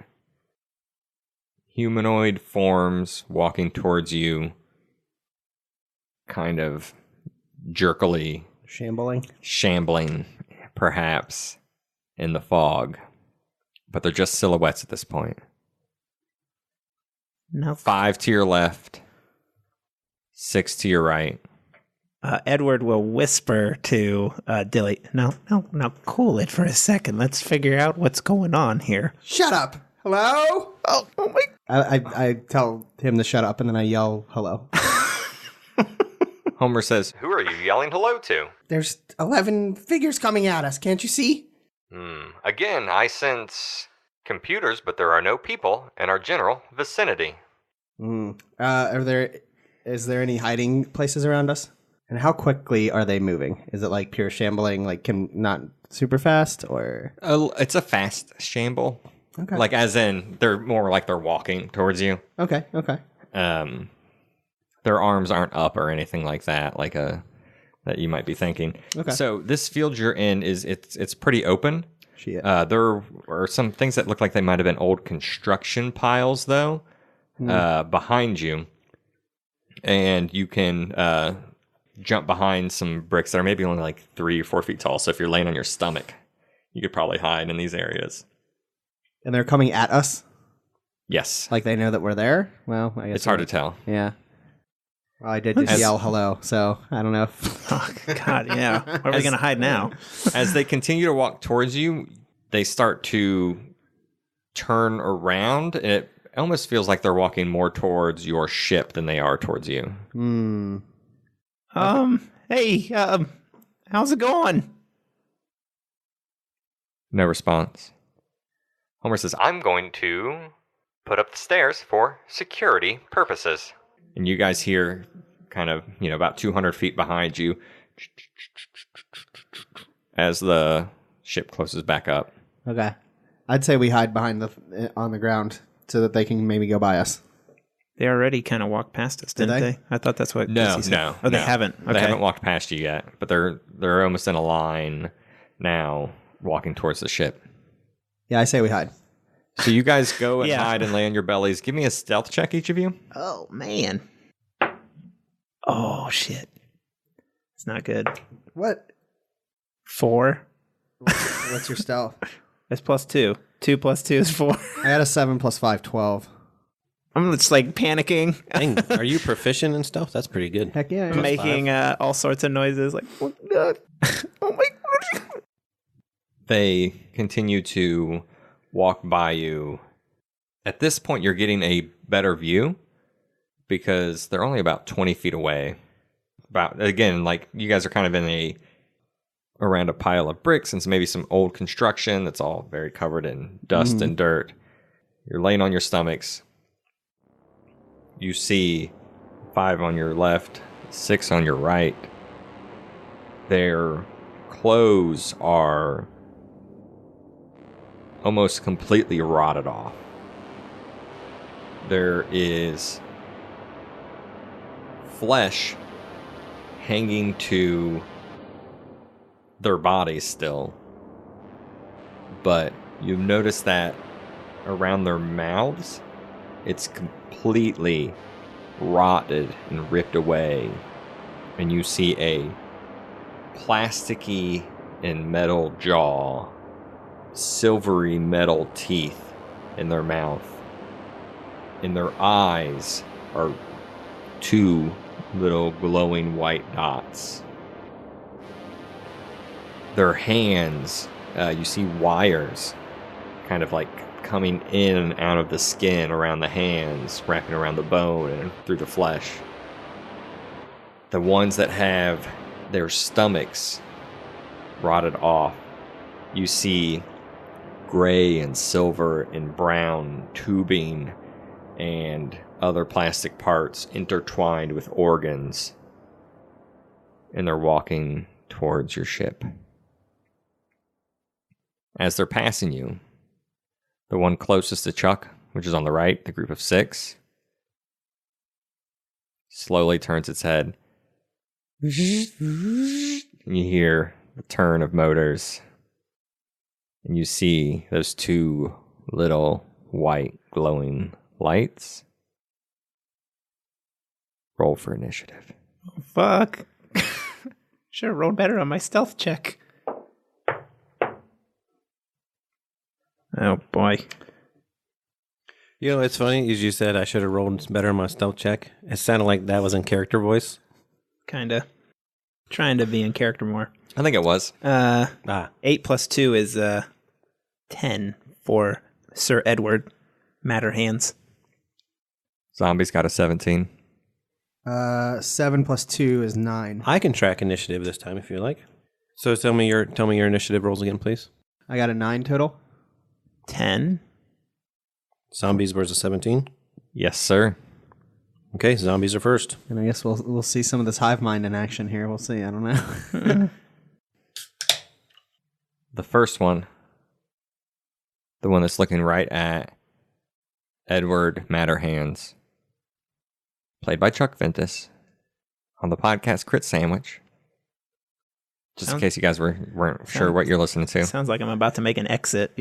humanoid forms walking towards you, kind of jerkily. Shambling, perhaps, in the fog. But they're just silhouettes at this point. No. 5 to your left, 6 to your right. Edward will whisper to Dilly, no, cool it for a second. Let's figure out what's going on here. Shut up! Hello? Oh my... I tell him to shut up, and then I yell, hello. Homer says, "Who are you yelling hello to?" There's 11 figures coming at us, can't you see? Again, I sense computers, but there are no people in our general vicinity. Is there any hiding places around us? And how quickly are they moving? Is it like pure shambling, like not super fast, or? It's a fast shamble. Okay. Like as in, they're more like they're walking towards you. Okay. Their arms aren't up or anything like that, that you might be thinking. Okay. So this field you're in it's pretty open. There are some things that look like they might have been old construction piles, though, behind you, and you can jump behind some bricks that are maybe only like 3 or 4 feet tall. So if you're laying on your stomach, you could probably hide in these areas. And they're coming at us? Yes. Like they know that we're there? Well, I guess it's hard to tell. Yeah. Well, I did just yell hello, so I don't know. Oh, God, yeah. Where are we going to hide now? As they continue to walk towards you, they start to turn around, and it almost feels like they're walking more towards your ship than they are towards you. Hey, how's it going? No response. Homer says, "I'm going to put up the stairs for security purposes." And you guys hear kind of, about 200 feet behind you as the ship closes back up. Okay. I'd say we hide behind on the ground so that they can maybe go by us. They already kind of walked past us, didn't they? I thought that's what No. Oh, they haven't. Okay. They haven't walked past you yet, but they're almost in a line now walking towards the ship. Yeah, I say we hide. So you guys go and hide and lay on your bellies. Give me a stealth check, each of you. Oh, man. Oh, shit. It's not good. What? 4. What's your stealth? It's +2. 2 + 2 is 4. I had a 7 + 5, 12. I'm just like panicking. Dang, are you proficient in stealth? That's pretty good. Heck yeah. Making all sorts of noises like, oh my God. Oh my God. They continue to walk by you. At this point, you're getting a better view because they're only about 20 feet away. Again, like you guys are kind of in around a pile of bricks and maybe some old construction that's all very covered in dust and dirt. You're laying on your stomachs. You see 5 on your left, 6 on your right. Their clothes are almost completely rotted off. There is flesh hanging to their bodies still, but you've noticed that around their mouths, it's completely rotted and ripped away, and you see a plasticky and metal jaw, silvery metal teeth in their mouth. In their eyes are 2 little glowing white dots. Their hands, you see wires kind of like coming in and out of the skin around the hands, wrapping around the bone and through the flesh. The ones that have their stomachs rotted off, you see gray and silver and brown tubing and other plastic parts intertwined with organs. and they're walking towards your ship. As they're passing you, the one closest to Chuck, which is on the right, the group of 6, slowly turns its head. And you hear the turn of motors. And you see those 2 little white glowing lights. Roll for initiative. Oh, fuck. Should have rolled better on my stealth check. Oh, boy. You know, it's funny, as you said, I should have rolled better on my stealth check. It sounded like that was in character voice. Kinda. Trying to be in character more. I think it was. 8 plus 2 is 10 for Sir Edward Matterhands. Zombie's got a 17. 7 plus 2 is 9. I can track initiative this time if you like. So tell me your initiative rolls again, please. I got a 9 total. 10. Zombies versus 17. Yes, sir. Okay, zombies are first. And I guess we'll see some of this hive mind in action here. We'll see. I don't know. The first one, the one that's looking right at Edward Matterhands, played by Chuck Ventus, on the podcast Crit Sandwich. Just in case you guys weren't sure what you're listening to. Sounds like I'm about to make an exit.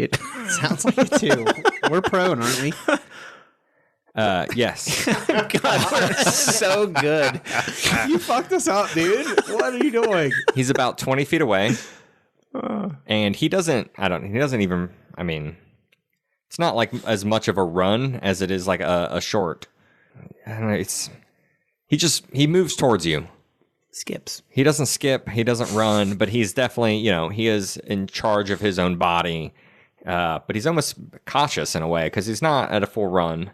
Sounds like it too. We're prone, aren't we? Yes. God, we're so good. You fucked us up, dude. What are you doing? He's about 20 feet away. And he doesn't even, I mean, it's not like as much of a run as it is like a short. I don't know, he moves towards you. Skips. He doesn't skip, he doesn't run, but he's definitely, he is in charge of his own body. But he's almost cautious in a way because he's not at a full run,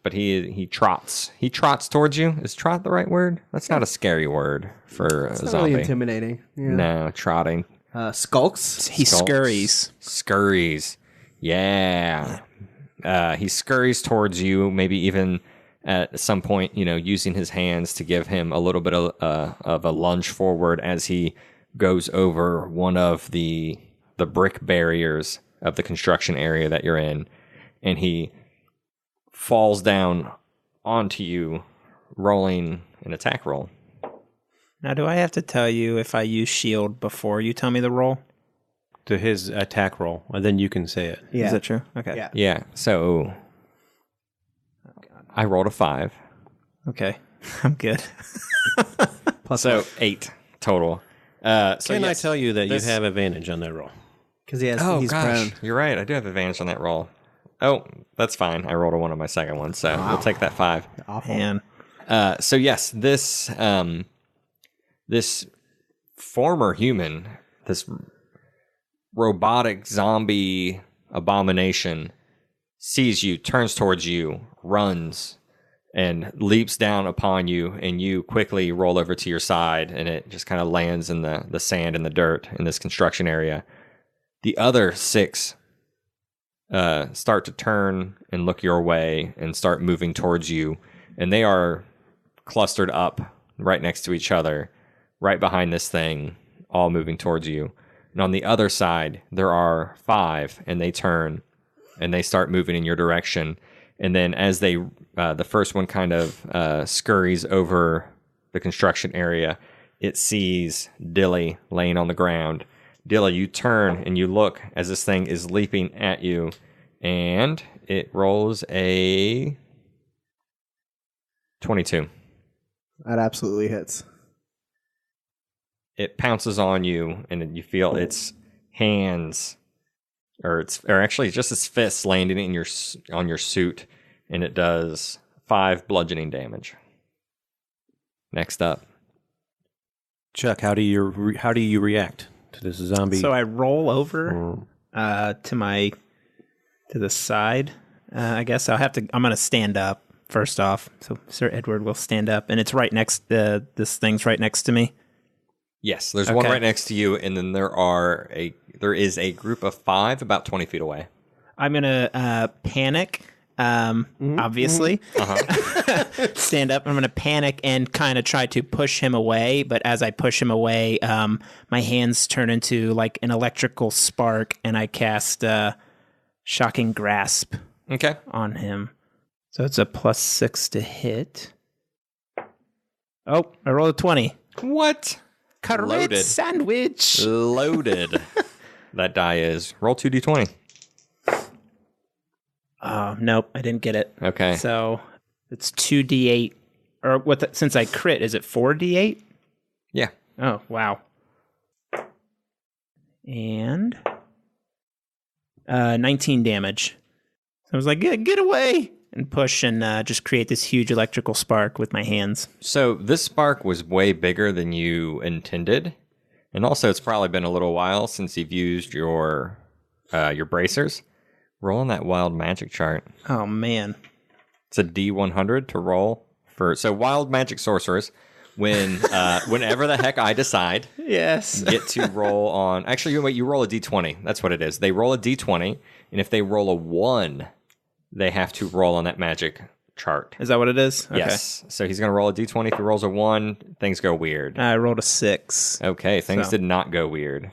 but he trots. He trots towards you. Is trot the right word? That's not a scary word for a It's not zombie. really intimidating. Yeah. No, trotting. Skulks. He scurries. Scurries. Yeah. He scurries towards you, maybe even at some point, using his hands to give him a little bit of a lunge forward as he goes over one of the brick barriers of the construction area that you're in, and he falls down onto you, rolling an attack roll. Now, do I have to tell you if I use shield before you tell me the roll? To his attack roll, and then you can say it. Yeah. Is that true? Okay. Yeah. So I rolled a 5. Okay. I'm good. So 8 total. So Can I yes, tell you that this- you have advantage on that roll? Because he's gosh, prone. you're right. I do have advantage on that roll. Oh, that's fine. I rolled a 1 on my second one, so we'll take that 5. Awful. Man. So yes, this former human, this robotic zombie abomination, sees you, turns towards you, runs, and leaps down upon you, and you quickly roll over to your side, and it just kind of lands in the sand and the dirt in this construction area. The other 6 start to turn and look your way and start moving towards you, and they are clustered up right next to each other, right behind this thing, all moving towards you. And on the other side, there are 5, and they turn, and they start moving in your direction. And then as they, the first one kind of scurries over the construction area, it sees Dilly laying on the ground. Dilly, you turn and you look as this thing is leaping at you, and it rolls a 22. That absolutely hits. It pounces on you, and you feel its hands, or actually just its fists landing on your suit, and it does 5 bludgeoning damage. Next up, Chuck, how do you react to this zombie? So I roll over to the side. I guess I'm going to stand up first off. So Sir Edward will stand up, and it's right next. This thing's right next to me. yes, there's one right next to you, and then there is a group of 5 about 20 feet away. I'm going to panic obviously. Stand up. I'm going to panic and kind of try to push him away. But as I push him away, my hands turn into like an electrical spark, and I cast Shocking Grasp on him. So it's a +6 to hit. Oh, I rolled a 20. What? Loaded sandwich. Loaded. That die is. Roll 2d20. Oh, nope, I didn't get it. Okay. So it's 2d8. Or since I crit, is it 4d8? Yeah. Oh, wow. And 19 damage. So I was like, get away! And push and just create this huge electrical spark with my hands. So this spark was way bigger than you intended. And also, it's probably been a little while since you've used your bracers. Roll on that wild magic chart. Oh, man. It's a D100 to roll for. So wild magic sorcerers, whenever the heck I decide, get to roll on. Actually, you roll a D20. That's what it is. They roll a D20, and if they roll a 1, they have to roll on that magic chart. Is that what it is? Okay. Yes. So he's going to roll a D20. If he rolls a 1, things go weird. I rolled a 6. Okay, things did not go weird.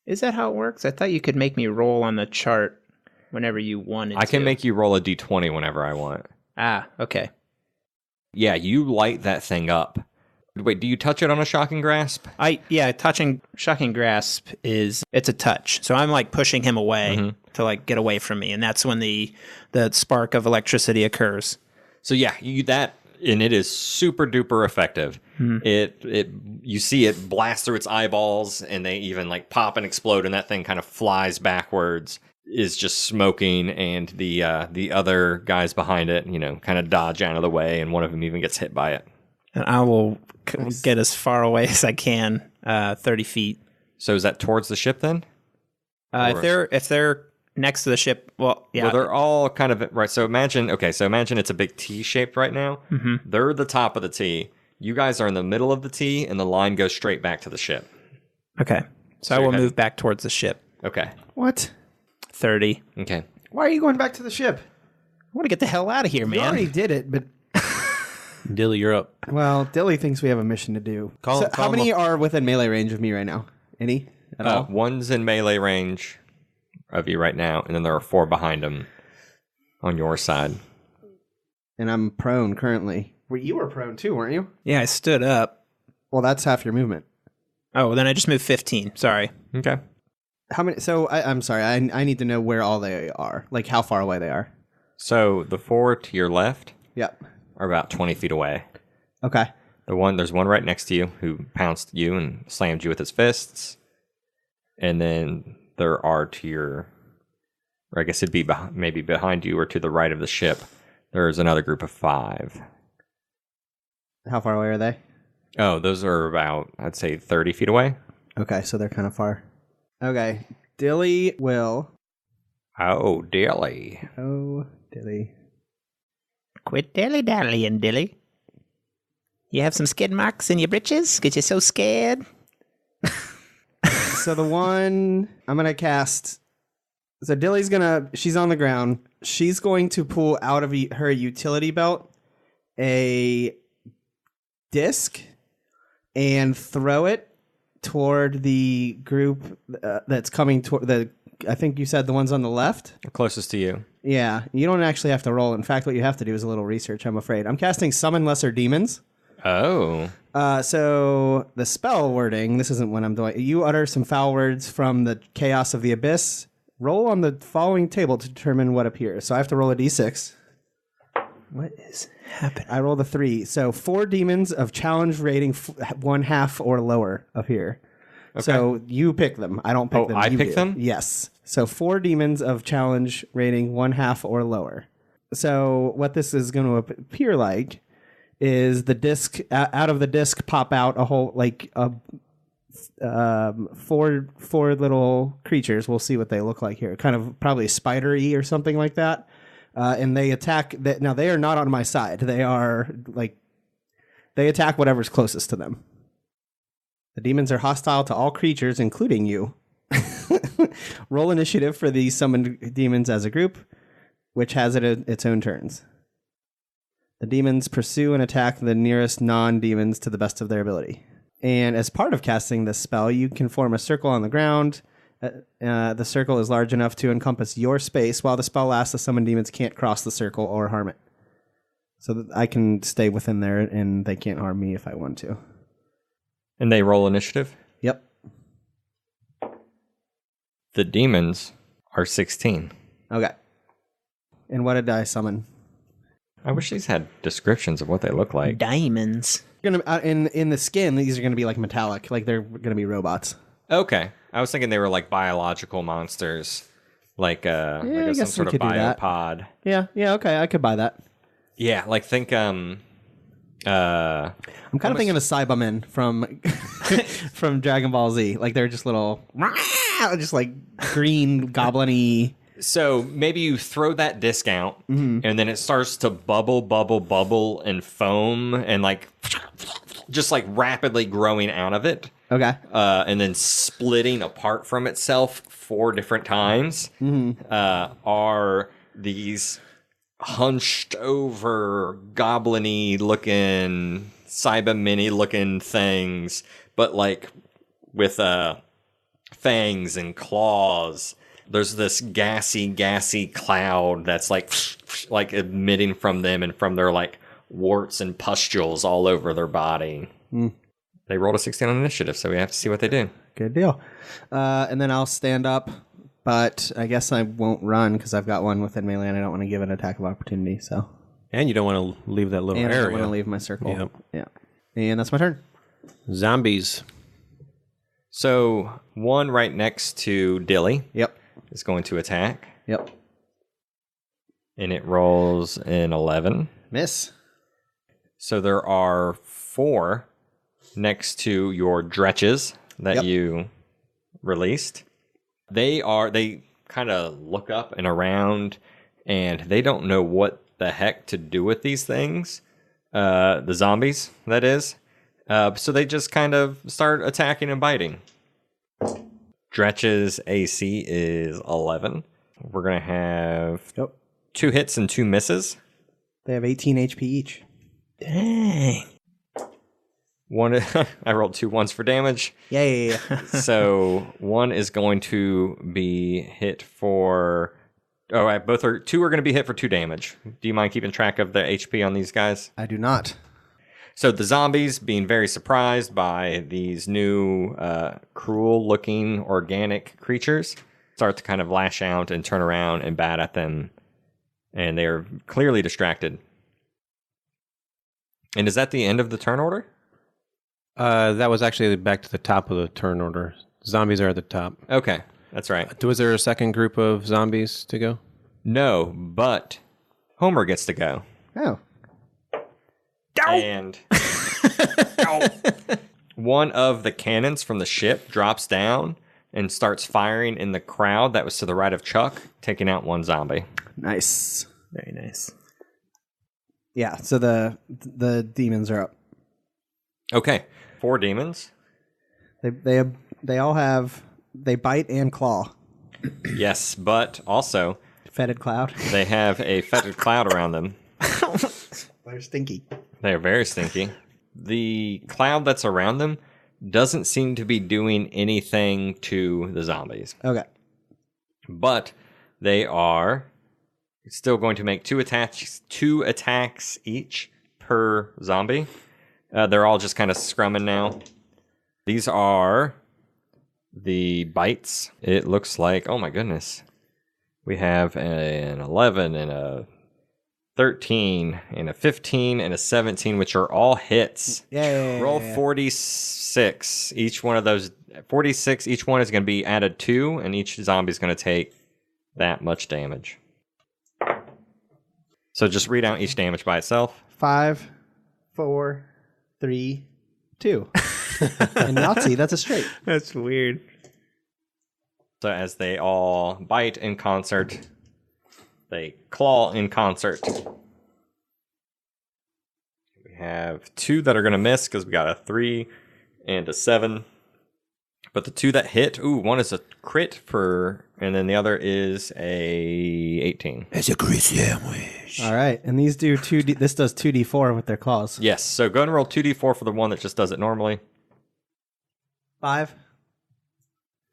Is that how it works? I thought you could make me roll on the chart whenever you wanted to. I can make you roll a D20 whenever I want. Ah, okay. Yeah, you light that thing up. Wait, do you touch it on a Shocking Grasp? Touching Shocking Grasp it's a touch. So I'm like pushing him away to like get away from me, and that's when the spark of electricity occurs. So yeah, and it is super duper effective. You see it blast through its eyeballs, and they even like pop and explode, and that thing kind of flies backwards, is just smoking, and the other guys behind it, kind of dodge out of the way, and one of them even gets hit by it. And I will get as far away as I can, 30 feet. So is that towards the ship then? If they're next to the ship, well, yeah. Well, they're all kind of right. So imagine it's a big T shaped right now. They're the top of the T. You guys are in the middle of the T, and the line goes straight back to the ship. Okay. So I will move back towards the ship. Okay. What? 30. Okay. Why are you going back to the ship? I want to get the hell out of here, man. You already did it, but... Dilly, you're up. Well, Dilly thinks we have a mission to do. How many are within melee range of me right now? Any? At all? One's in melee range of you right now, and then there are 4 behind him on your side. And I'm prone currently. Well, you were prone too, weren't you? Yeah, I stood up. Well, that's half your movement. Oh, well, then I just moved 15. Sorry. Okay. How many? So I'm sorry. I need to know where all they are. Like how far away they are. So the 4 to your left Yep. are about 20 feet away. Okay. There's one right next to you who pounced you and slammed you with his fists. And then there are to your, or I guess it'd be maybe behind you or to the right of the ship, there's another group of 5. How far away are they? Oh, those are about, I'd say, 30 feet away. Okay, so they're kind of far. Okay. Dilly will... Oh, Dilly. Oh, Dilly. Quit dilly-dallying, Dilly. You have some skid marks in your britches because you're so scared? So the one I'm going to cast... So Dilly's going to... She's on the ground. She's going to pull out of her utility belt a disc and throw it toward the group that's coming toward the... I think you said the ones on the left? Closest to you. Yeah. You don't actually have to roll. In fact, what you have to do is a little research, I'm afraid. I'm casting Summon Lesser Demons. Oh. So the spell wording, this isn't what I'm doing. You utter some foul words from the chaos of the abyss. Roll on the following table to determine what appears. So I have to roll a d6. What is happening? I rolled a 3. So 4 demons of challenge rating 1/2 or lower appear. Okay. So you pick them. I don't pick them. I you pick do. them? Yes. So 4 demons of challenge rating 1/2 or lower. So what this is going to appear like is the disc, out of the disc pop out a whole, like, four little creatures. We'll see what they look like here. Kind of probably spider-y or something like that. And they attack. Now, they are not on my side. They are, like, they attack whatever's closest to them. The demons are hostile to all creatures, including you. Roll initiative for the summoned demons as a group. which has its own turns. The demons pursue and attack the nearest non-demons to the best of their ability. And as part of casting this spell, you can form a circle on the ground. The circle is large enough to encompass your space. While the spell lasts, the summoned demons can't cross the circle or harm it. So that I can stay within there, and they can't harm me if I want to. And they roll initiative? Yep. The demons are 16. Okay. And what did I summon? I wish these had descriptions of what they look like. Diamonds. In the skin, these are going to be like metallic, like they're going to be robots. Okay. I was thinking they were like biological monsters, like some sort of biopod. Yeah, okay, I could buy that. Yeah, like think I'm kind of thinking of Cybermen from Dragon Ball Z. Like they're just little, just like green goblin-y. So maybe you throw that disc out, and then it starts to bubble, and foam, and like just like rapidly growing out of it. Okay. And then splitting apart from itself 4 different times. Are these hunched over, goblin-y looking, Cybermen-y looking things, but like with fangs and claws. There's this gassy cloud that's like emitting from them and from their like warts and pustules all over their body. They rolled a 16 on initiative, so we have to see what they do. Good deal. And then I'll stand up, but I guess I won't run because I've got one within melee and I don't want to give an attack of opportunity. So. And you don't want to leave that little and area. I don't want to leave my circle. Yep. Yeah. And that's my turn. Zombies. So one right next to Dilly. Yep. Is going to attack. Yep. And it rolls an 11. Miss. So there are 4 next to your dretches that you released. They kind of look up and around, and they don't know what the heck to do with these things. The zombies, that is. So they just kind of start attacking and biting. Dretch's AC is 11. We're going to have 2 hits and 2 misses. They have 18 HP each. Dang. I rolled 2 ones for damage. Yeah. So one is going to be hit for... Oh, right, 2 are going to be hit for 2 damage. Do you mind keeping track of the HP on these guys? I do not. So the zombies, being very surprised by these new, cruel-looking organic creatures, start to kind of lash out and turn around and bat at them. And they are clearly distracted. And is that the end of the turn order? That was actually back to the top of the turn order. Zombies are at the top. Okay, that's right. Was there a second group of zombies to go? No, but Homer gets to go. Oh. And one of the cannons from the ship drops down and starts firing in the crowd that was to the right of Chuck, taking out one zombie. Nice. Very nice. Yeah, so the demons are up. Okay, 4 demons. They all have, they bite and claw. Yes, but also Fetid cloud. they have a fetid cloud around them. They're stinky. They are very stinky. The cloud that's around them doesn't seem to be doing anything to the zombies. Okay. But they are still going to make 2 attacks each per zombie. They're all just kind of scrumming now. These are the bites. It looks like, oh my goodness. We have an 11 and a 13 and a 15 and a 17, which are all hits. Yeah. Roll 46. Each one of those, 46, each one is going to be added 2, and each zombie is going to take that much damage. So just read out each damage by itself. 5, 4, 3, 2. And Nazi, that's a straight. That's weird. So as they all bite in concert, they claw in concert. We have 2 that are going to miss because we got a 3 and a 7. But the 2 that hit, one is a crit for and then the other is a 18. It's a greasy sandwich. All right, and these do 2D. This does 2d4 with their claws. Yes, so go and roll 2d4 for the one that just does it normally. 5.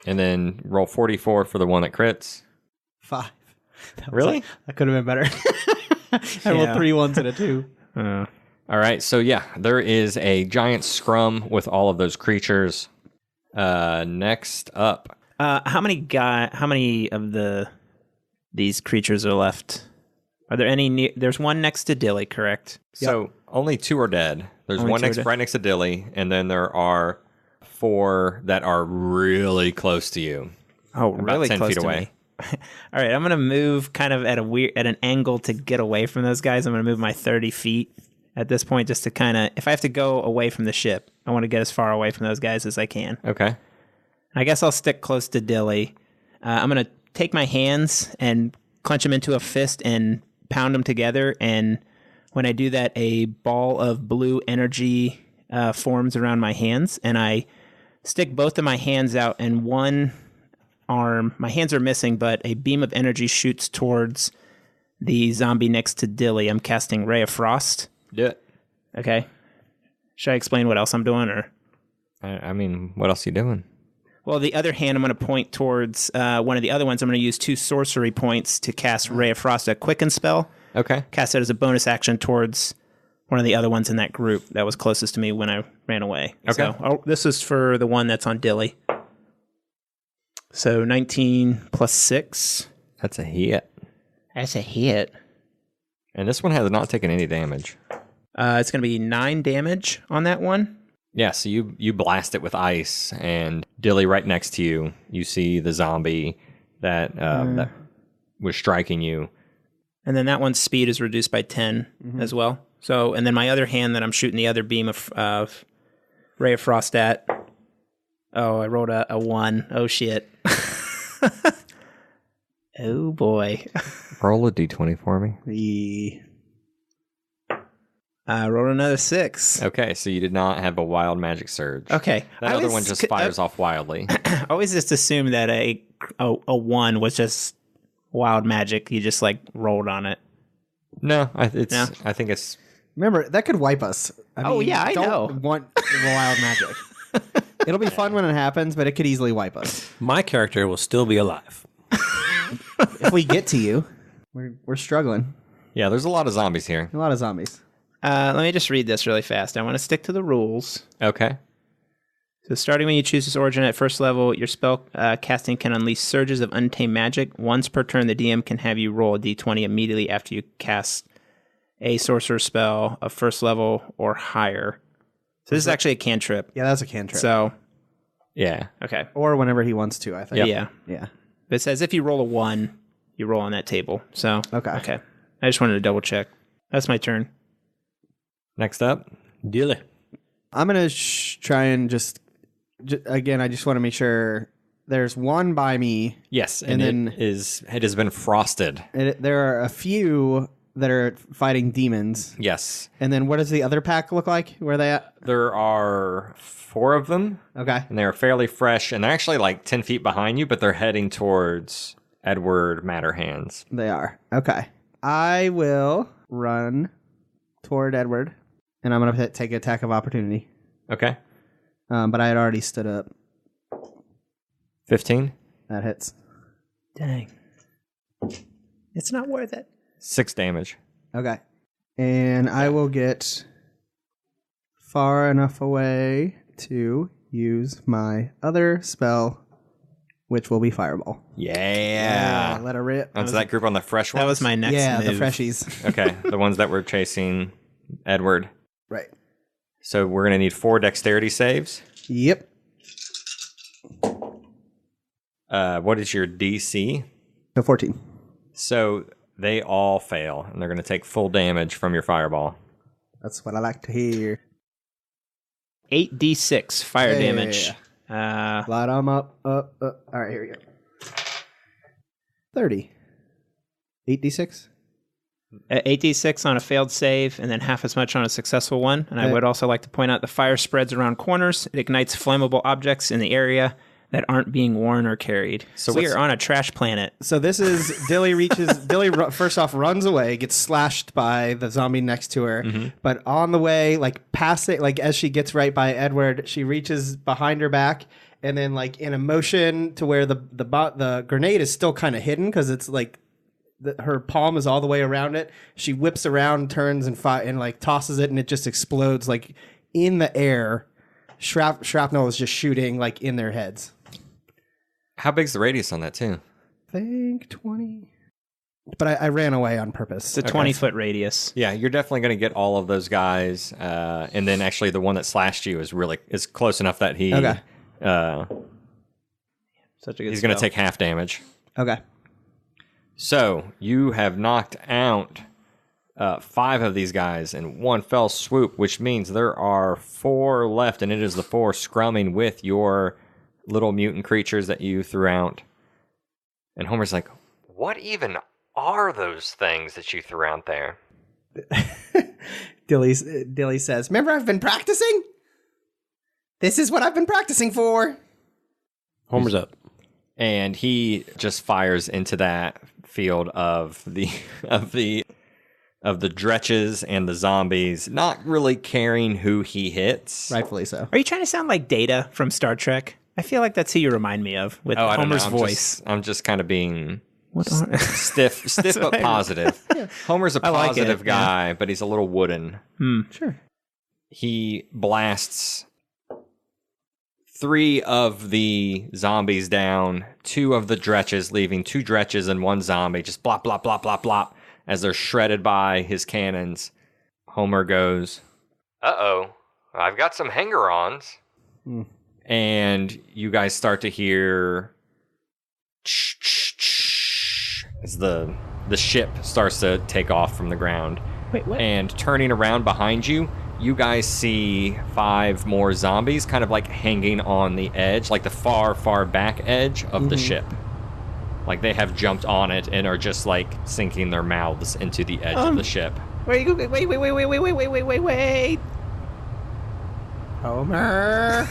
And then roll 44 for the one that crits. 5. Really? That could have been better. I rolled 3 1s and a 2. All right, so yeah, there is a giant scrum with all of those creatures. Next up. How many of these creatures are left? Are there any there's one next to Dilly, correct? So only 2 are dead. There's Only one 2 are next dead. right next to Dilly, and then there are 4 that are really close to you. Oh, really 10 close feet to away. me. All right, I'm gonna move kind of at an angle to get away from those guys. I'm gonna move my 30 feet at this point, just to kind of, if I have to go away from the ship, I want to get as far away from those guys as I can. Okay. I guess I'll stick close to Dilly. I'm gonna take my hands and clench them into a fist and pound them together. And when I do that, a ball of blue energy forms around my hands, and I stick both of my hands out, and one arm, my hands are missing, but a beam of energy shoots towards the zombie next to Dilly. I'm casting Ray of Frost. Do it. Okay. Should I explain what else I'm doing, or? I mean, what else are you doing? Well, the other hand, I'm going to point towards one of the other ones. I'm going to use 2 sorcery points to cast Ray of Frost, a quicken spell. Okay. Cast it as a bonus action towards one of the other ones in that group that was closest to me when I ran away. Okay. So this is for the one that's on Dilly. So 19 plus 6. That's a hit. That's a hit. And this one has not taken any damage. It's going to be 9 damage on that one. Yeah, so you blast it with ice, and Dilly right next to you, you see the zombie that that was striking you. And then that one's speed is reduced by 10 as well. So, and then my other hand that I'm shooting the other beam of Ray of Frost at. Oh, I rolled a 1. Oh, shit. Oh, boy. Roll a d20 for me. I rolled another 6. Okay, so you did not have a wild magic surge. Okay. That other one just fires off wildly. I always just assumed that a 1 was just wild magic. You just like rolled on it. No, I think it's... Remember, that could wipe us. I don't know. want wild magic. It'll be fun when it happens, but it could easily wipe us. My character will still be alive. If we get to you, we're struggling. Yeah, there's a lot of zombies here. A lot of zombies. Let me just read this really fast. I want to stick to the rules. Okay. So starting when you choose this origin at first level, your spell casting can unleash surges of untamed magic. Once per turn, the DM can have you roll a d20 immediately after you cast a sorcerer spell of first level or higher. So this is actually a cantrip. Yeah, that's a cantrip. So, Yeah. okay. Or whenever he wants to, I think. Yeah. Yeah. It says if you roll a 1, you roll on that table. So, Okay. I just wanted to double check. That's my turn. Next up. Dilly. I'm going to try and just, again, I just want to make sure there's one by me. Yes, And then- it has been frosted. There are a few that are fighting demons. Yes. And then what does the other pack look like? Where are they at? There are 4 of them, Okay. and they're fairly fresh, and they're actually like 10 feet behind you, but they're heading towards Edward Matterhands. They are. Okay. I will run toward Edward, and I'm going to take an attack of opportunity. Okay. But I had already stood up. 15. That hits. Dang. It's not worth it. 6 damage. Okay. And I will get far enough away to use my other spell, which will be Fireball. Yeah. Let her rip. That's that group on the fresh ones? That was my next Yeah, move. the freshies. Okay, the ones that were chasing Edward. Right. So we're going to need 4 dexterity saves. Yep. What is your DC? So 14. So they all fail, and they're going to take full damage from your fireball. That's what I like to hear. 8d6 fire Yeah. damage. Light them up. All right, here we go. 30. 8d6? 8d6 on a failed save, and then half as much on a successful one. And I would also like to point out the fire spreads around corners. It ignites flammable objects in the area. that aren't being worn or carried. So we are on a trash planet. So this is Dilly first off runs away, gets slashed by the zombie next to her, but on the way, like past it, like as she gets right by Edward, she reaches behind her back, and then like in a motion to where the grenade is still kind of hidden because it's like her palm is all the way around it. She whips around, turns and like tosses it, and it just explodes like in the air. Shrapnel is just shooting like in their heads. How big's the radius on that too? I think 20. But I ran away on purpose. It's a 20-foot radius. Yeah, you're definitely going to get all of those guys, and then actually the one that slashed you is close enough that he Okay. Such a good he's going to take half damage. Okay. So you have knocked out 5 of these guys in one fell swoop, which means there are 4 left, and it is the 4 scrumming with your little mutant creatures that you threw out. And Homer's like, what even are those things that you threw out there? Dilly says, remember I've been practicing? This is what I've been practicing for. Homer's up. And he just fires into that field of the dretches and the zombies, not really caring who he hits. Rightfully so. Are you trying to sound like Data from Star Trek? I feel like that's who you remind me of with Homer's voice. I'm just kind of being stiff That's but positive. Homer's a like positive it, guy, but he's a little wooden. Sure. He blasts 3 of the zombies down, 2 of the dretches, leaving 2 dretches and 1 zombie. Just blop, blop, blop, blop, blop, as they're shredded by his cannons. Homer goes, uh-oh, I've got some hanger-ons. And you guys start to hear as the ship starts to take off from the ground. Wait, what? And turning around behind you, you guys see 5 more zombies kind of like hanging on the edge, like the far, far back edge of the ship. Like they have jumped on it and are just like sinking their mouths into the edge of the ship. Wait. Homer.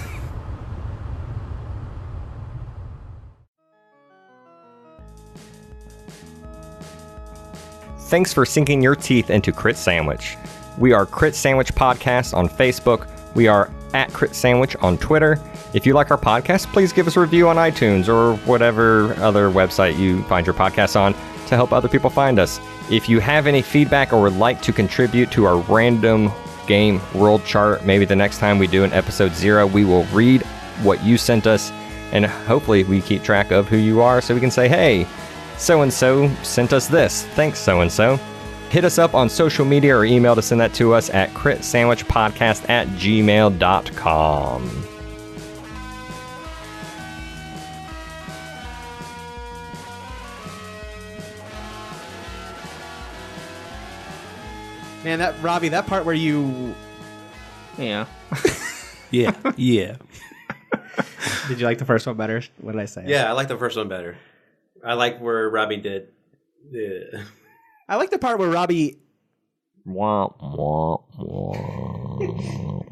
Thanks for sinking your teeth into Crit Sandwich. We are Crit Sandwich Podcast on Facebook. We are at Crit Sandwich on Twitter. If you like our podcast, please give us a review on iTunes or whatever other website you find your podcasts on to help other people find us. If you have any feedback or would like to contribute to our random game world chart, maybe the next time we do an episode 0, we will read what you sent us, and hopefully we keep track of who you are so we can say, hey, so-and-so sent us this. Thanks, so-and-so. Hit us up on social media or email to send that to us at critsandwichpodcast@gmail.com. Man, Robbie, that part where you... Yeah. Yeah. Did you like the first one better? What did I say? Yeah, I like the first one better. I like where Robbie did. Yeah. I like the part where Robbie... Wah, wah, wah.